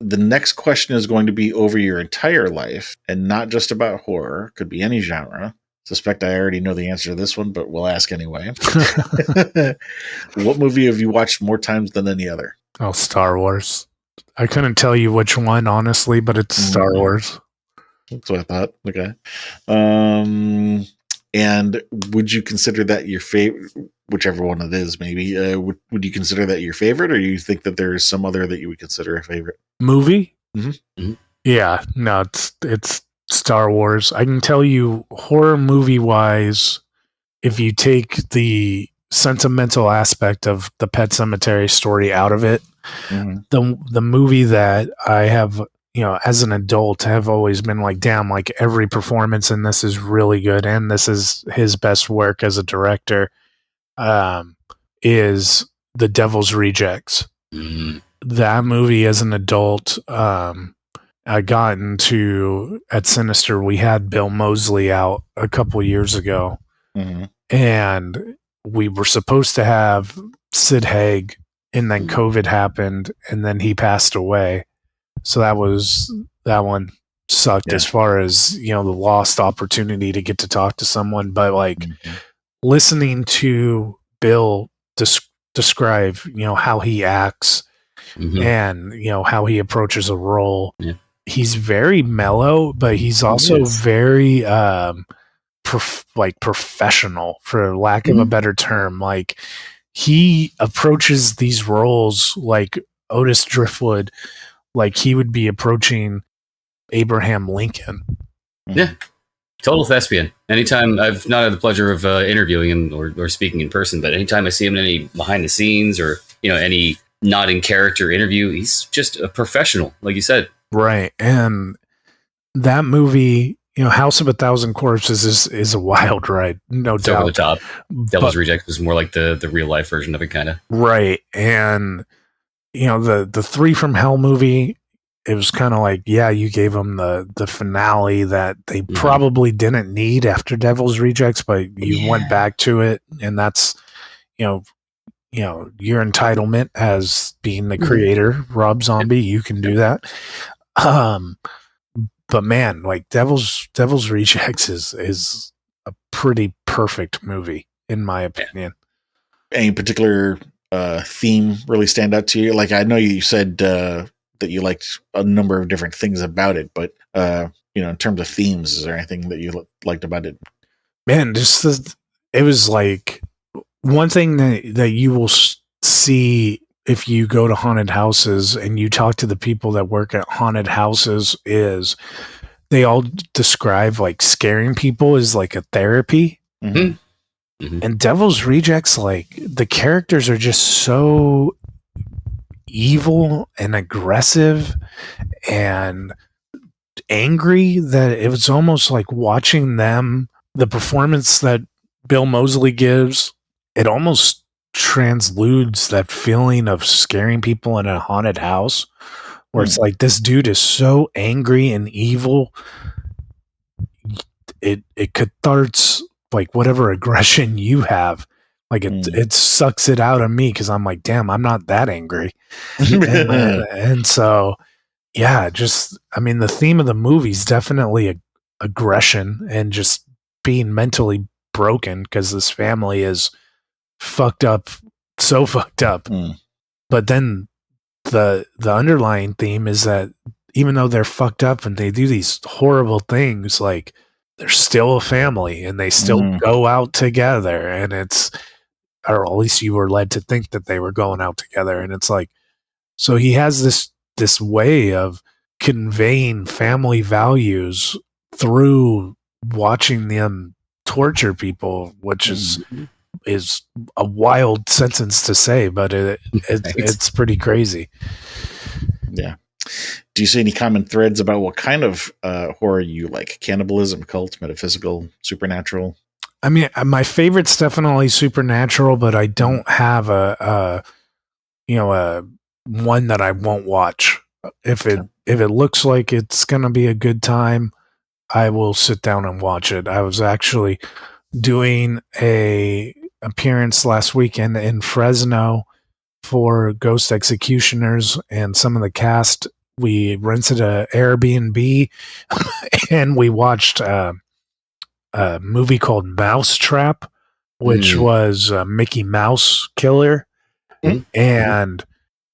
The next question is going to be over your entire life and not just about horror. Could be any genre. Suspect I already know the answer to this one, but we'll ask anyway. What movie have you watched more times than any other? Oh, Star Wars. I couldn't tell you which one, honestly, but it's Star Wars. That's what I thought. Okay. And would you consider that your favorite, whichever one it is, maybe, would you consider that your favorite, or you think that there's some other that you would consider a favorite? Movie? Mm-hmm. Yeah, no, it's Star Wars. I can tell you, horror movie-wise, if you take the sentimental aspect of the Pet Sematary story out of it, the movie that I have, as an adult, have always been like, damn, like every performance in this is really good, and this is his best work as a director, is The Devil's Rejects. That movie as an adult, I got into at Sinister. We had Bill Moseley out a couple years ago, and we were supposed to have Sid Haig, and then COVID happened, and then he passed away. So that one sucked as far as, the lost opportunity to get to talk to someone. But like listening to Bill describe, how he acts and, how he approaches a role. Yeah. He's very mellow, but he's also very professional, for lack of a better term. Like, he approaches these roles like Otis Driftwood, like he would be approaching Abraham Lincoln. Yeah, total thespian. Anytime I've not had the pleasure of interviewing him or speaking in person, but anytime I see him in any behind the scenes or any not in character interview, he's just a professional, like you said. Right, and that movie, House of a Thousand Corpses is a wild ride, no doubt. Over the top. Devil's Rejects was more like the real life version of it, kind of. Right, and the Three from Hell movie, it was kind of like, yeah, you gave them the finale that they probably didn't need after Devil's Rejects, but you went back to it, and that's your entitlement as being the creator, Rob Zombie. You can do that. But man, like Devil's Rejects is a pretty perfect movie in my opinion. Any particular theme really stand out to you? Like, I know you said that you liked a number of different things about it, but in terms of themes, is there anything that you liked about it? Man, it was like one thing that you will see if you go to haunted houses and you talk to the people that work at haunted houses is they all describe like scaring people as like a therapy. And Devil's Rejects, like the characters are just so evil and aggressive and angry that it was almost like watching them, the performance that Bill Moseley gives, it almost transludes that feeling of scaring people in a haunted house, where it's like this dude is so angry and evil, it catharts like whatever aggression you have, like it sucks it out of me, because I'm like, damn, I'm not that angry. and so the theme of the movie is definitely aggression and just being mentally broken because this family is fucked up, so fucked up. But then the underlying theme is that even though they're fucked up and they do these horrible things, like they're still a family and they still go out together, and or at least you were led to think that they were going out together. And it's like, so he has this way of conveying family values through watching them torture people, which is a wild sentence to say, but it's pretty crazy. Yeah. Do you see any common threads about what kind of horror you like? Cannibalism, cult, metaphysical, supernatural? I mean, my favorite's definitely supernatural, but I don't have a one that I won't watch. If it looks like it's gonna be a good time, I will sit down and watch it. I was actually doing a appearance last weekend in Fresno for Ghost Executioners, and some of the cast. We rented a Airbnb and we watched a movie called Mousetrap, which was Mickey Mouse Killer. And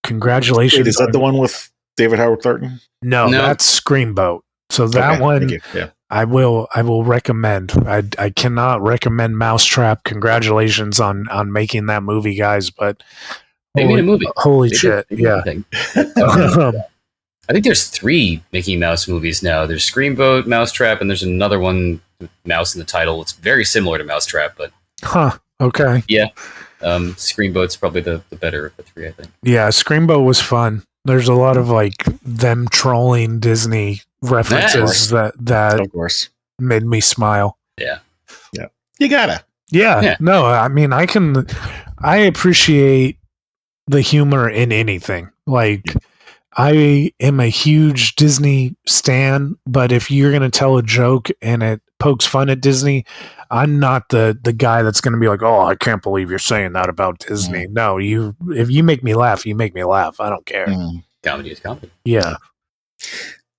congratulations! Wait, is that the one with David Howard Thornton? No, that's Screamboat. So that one, yeah. I will recommend. I cannot recommend Mousetrap. Congratulations on making that movie, guys! But they made a movie. Holy shit! Yeah. I think there's 3 Mickey Mouse movies now. There's Screamboat, Mousetrap, and there's another one with Mouse in the title. It's very similar to Mousetrap, but okay. Yeah. Screamboat's probably the better of the 3, I think. Yeah, Screamboat was fun. There's a lot of like them trolling Disney references that of course made me smile. Yeah. You gotta. Yeah. No, I mean I appreciate the humor in anything. Like I am a huge Disney stan, but if you're going to tell a joke and it pokes fun at Disney, I'm not the guy that's going to be like, "Oh, I can't believe you're saying that about Disney." No, if you make me laugh, you make me laugh. I don't care. Comedy is comedy. Yeah.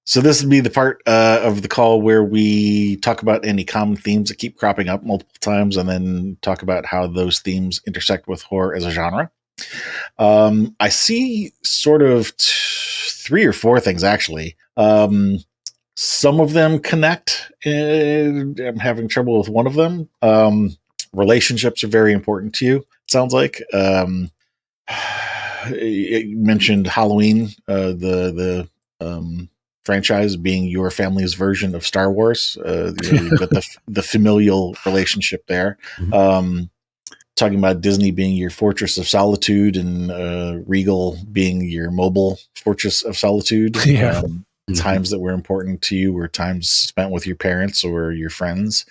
So this would be the part of the call where we talk about any common themes that keep cropping up multiple times, and then talk about how those themes intersect with horror as a genre. I see sort of 3 or 4 things, actually. Some of them connect. I'm having trouble with one of them. Relationships are very important to you, it sounds like. You mentioned Halloween, the franchise being your family's version of Star Wars. You've got the familial relationship there. Talking about Disney being your fortress of solitude and Regal being your mobile fortress of solitude. Yeah. Times that were important to you were times spent with your parents or your friends.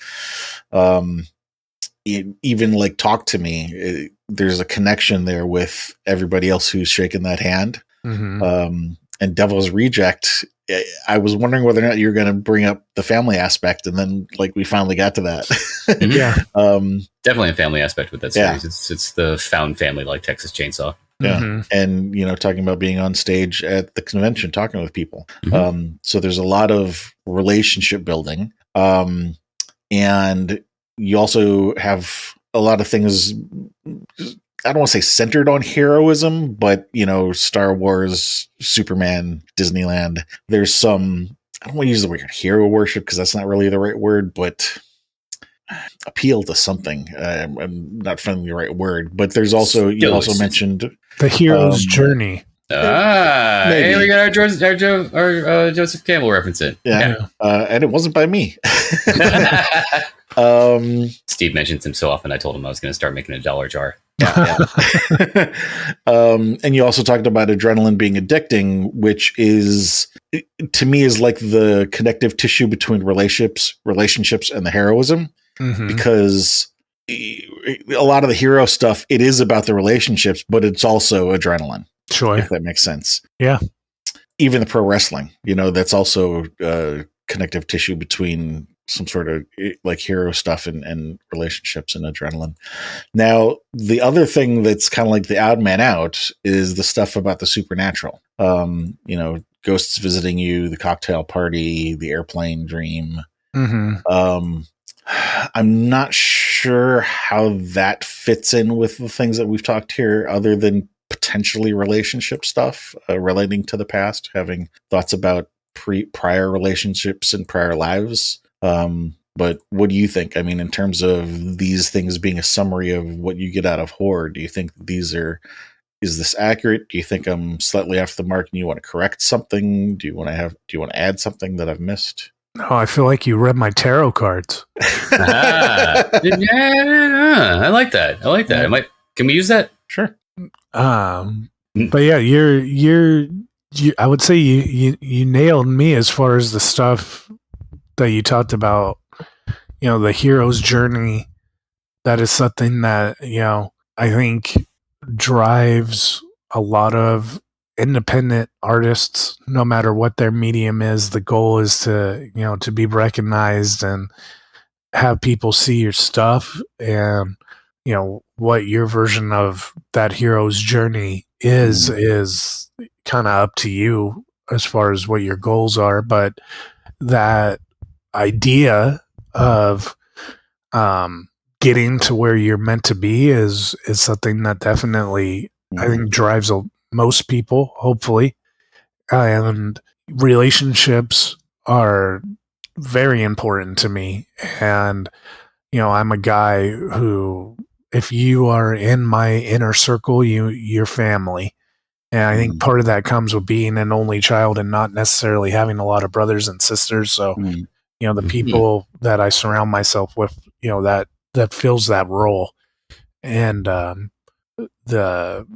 Even like Talk to Me, there's a connection there with everybody else who's shaking that hand. And Devil's Reject, I was wondering whether or not you were going to bring up the family aspect, and then like we finally got to that. Yeah. Definitely a family aspect with that series. Yeah. It's the found family, like Texas Chainsaw. Yeah. And, talking about being on stage at the convention, talking with people. So there's a lot of relationship building. And you also have a lot of things, I don't want to say centered on heroism, but, Star Wars, Superman, Disneyland, there's some, I don't want to use the word hero worship because that's not really the right word, but appeal to something. I'm not finding the right word, but there's also, you also mentioned the hero's journey. Hey, we got our Joseph Campbell reference in. Yeah. And it wasn't by me. Steve mentions him so often. I told him I was going to start making a $1 jar. And you also talked about adrenaline being addicting, which is, to me, is like the connective tissue between relationships and the heroism. Because a lot of the hero stuff, it is about the relationships, but it's also adrenaline. Sure. If that makes sense. Yeah. Even the pro wrestling, that's also connective tissue between some sort of like hero stuff and relationships and adrenaline. Now, the other thing that's kind of like the odd man out is the stuff about the supernatural. Ghosts visiting you, the cocktail party, the airplane dream. I'm not sure how that fits in with the things that we've talked here, other than potentially relationship stuff relating to the past, having thoughts about prior relationships and prior lives. But what do you think? I mean, in terms of these things being a summary of what you get out of horror, do you think is this accurate? Do you think I'm slightly off the mark and you want to correct something? Do you want to add something that I've missed? No, I feel like you read my tarot cards. I like that. Can we use that? Sure. But yeah, you're I would say you nailed me as far as the stuff that you talked about. The hero's journey. That is something that I think drives a lot of independent artists, no matter what their medium is. The goal is to be recognized and have people see your stuff, and what your version of that hero's journey is kind of up to you as far as what your goals are. But that idea of getting to where you're meant to be is something that definitely I think drives most people, hopefully. And relationships are very important to me. And I'm a guy who, if you are in my inner circle, you're family. And I think part of that comes with being an only child and not necessarily having a lot of brothers and sisters. So, the people that I surround myself with, that fills that role. And the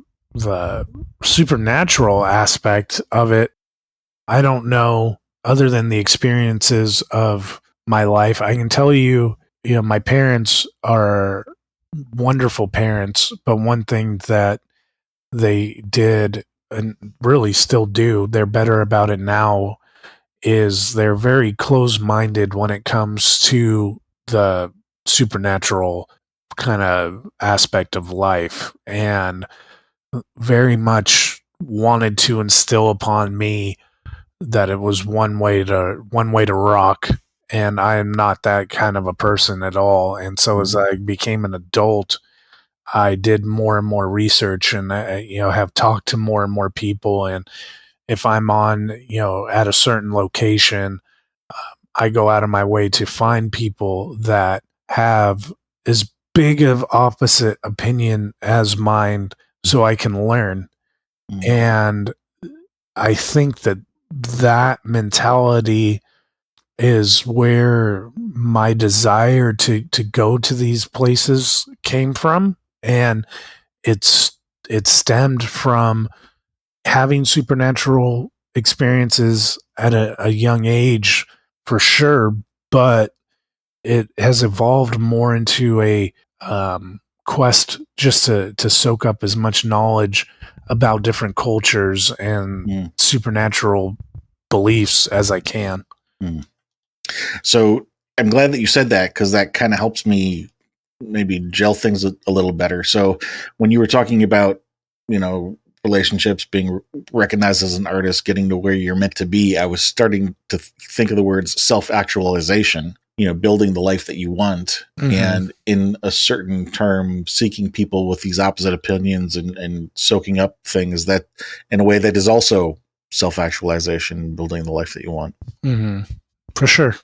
supernatural aspect of it, I don't know, other than the experiences of my life. I can tell you, my parents are wonderful parents, but one thing that they did and really still do, they're better about it now, is they're very close-minded when it comes to the supernatural kind of aspect of life, and very much wanted to instill upon me that it was one way to rock, and I am not that kind of a person at all. And so as I became an adult, I did more and more research, and I, have talked to more and more people. And if I'm on, at a certain location, I go out of my way to find people that have as big of opposite opinion as mine, so I can learn. And I think that mentality is where my desire to go to these places came from. And it stemmed from having supernatural experiences at a young age, for sure, but it has evolved more into a quest just to soak up as much knowledge about different cultures and supernatural beliefs as I can. So I'm glad that you said that, because that kind of helps me maybe gel things a little better. So when you were talking about, relationships, being recognized as an artist, getting to where you're meant to be, I was starting to think of the words self-actualization, building the life that you want. And in a certain term, seeking people with these opposite opinions and soaking up things, that in a way that is also self-actualization, building the life that you want. For sure.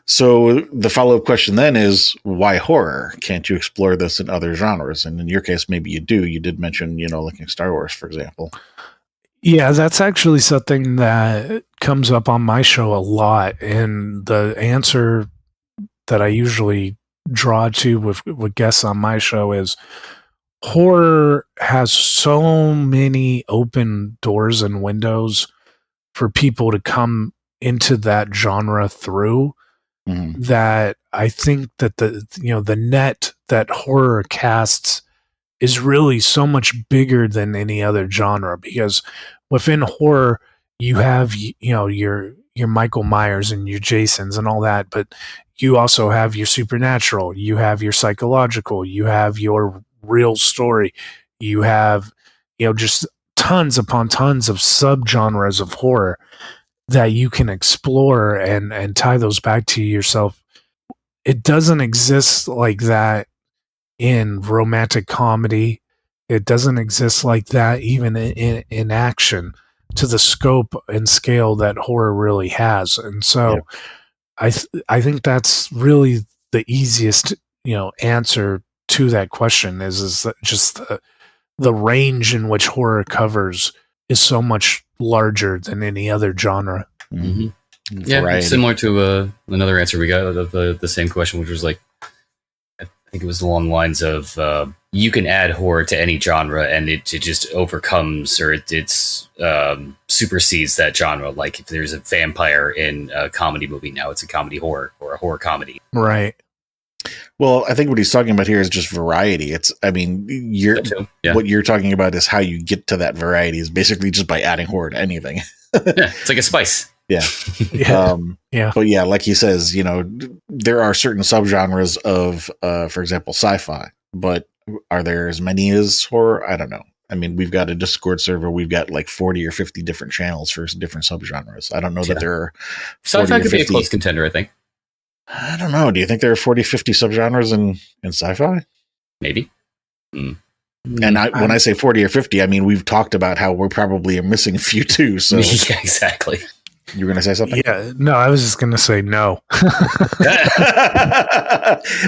So the follow-up question then is, why horror? Can't you explore this in other genres? And in your case, maybe you do. You did mention, looking at Star Wars, for example. Yeah, that's actually something that comes up on my show a lot. And the answer that I usually draw to with guests on my show is horror has so many open doors and windows for people to come into that genre through, that I think that the net that horror casts is really so much bigger than any other genre, because within horror you have your Michael Myers and your Jasons and all that, but you also have your supernatural, you have your psychological, you have your real story, you have just tons upon tons of subgenres of horror that you can explore and tie those back to yourself. It doesn't exist like that in romantic comedy. It doesn't exist like that even in action, to the scope and scale that horror really has. And so I think that's really the easiest answer to that question, is that just the range in which horror covers is so much larger than any other genre. Yeah, it's similar to another answer we got of the same question, which was like, I think it was along the lines of you can add horror to any genre and it just overcomes or it supersedes that genre. Like if there's a vampire in a comedy movie, now it's a comedy horror or a horror comedy. Right. Well, I think what he's talking about here is just variety. What you're talking about is how you get to that variety is basically just by adding horror to anything. Yeah, it's like a spice. Yeah. Yeah. But yeah, like he says, there are certain subgenres of, for example, sci-fi, but are there as many as horror? I don't know. I mean, we've got a Discord server. We've got like 40 or 50 different channels for different subgenres. I don't know that there are 40 sci-fi or could 50. be a close contender, I think. I don't know. Do you think there are 40, 50 subgenres in sci-fi? Maybe. And when I say 40 or 50, I mean, we've talked about how we're probably missing a few too. So yeah, exactly. You were going to say something? Yeah. No, I was just going to say no.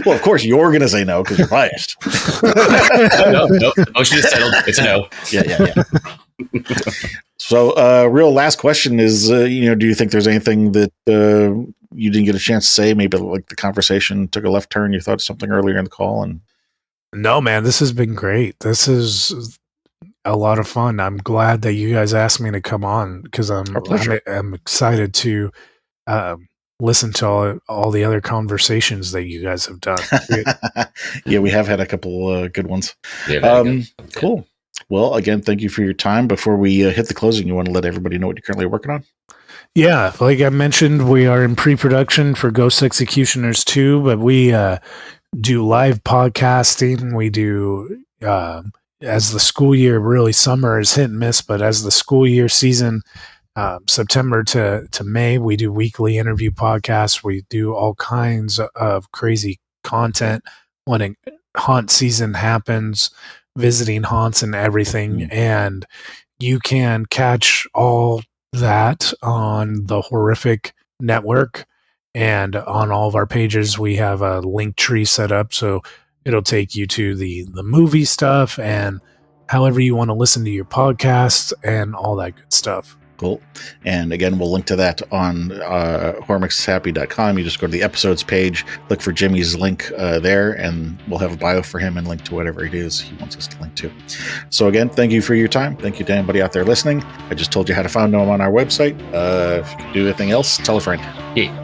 Well, of course you're going to say no because you're biased. No. The motion is settled. It's a no. Yeah. So, real last question is, do you think there's anything that you didn't get a chance to say? Maybe like the conversation took a left turn. You thought of something earlier in the call, and no, man, this has been great. This is a lot of fun. I'm glad that you guys asked me to come on because I'm excited to listen to all the other conversations that you guys have done. Yeah, we have had a couple good ones. Yeah, cool. Well, again, thank you for your time. Before we hit the closing, you want to let everybody know what you're currently working on? Yeah, like I mentioned, we are in pre-production for Ghost Executioners 2, but we do live podcasting. We do, as the school year, really summer is hit and miss, but as the school year season, September to May, we do weekly interview podcasts. We do all kinds of crazy content when haunt season happens, visiting haunts and everything. And you can catch all that on the Horrific Network, and on all of our pages we have a link tree set up, so it'll take you to the movie stuff and however you want to listen to your podcast and all that good stuff. Cool. And again, we'll link to that on horrormixhappy.com. You just go to the episodes page, look for Jimmy's link there, and we'll have a bio for him and link to whatever it is he wants us to link to. So again, thank you for your time. Thank you to anybody out there listening. I just told you how to find them on our website. If you can do anything else, tell a friend. Yeah.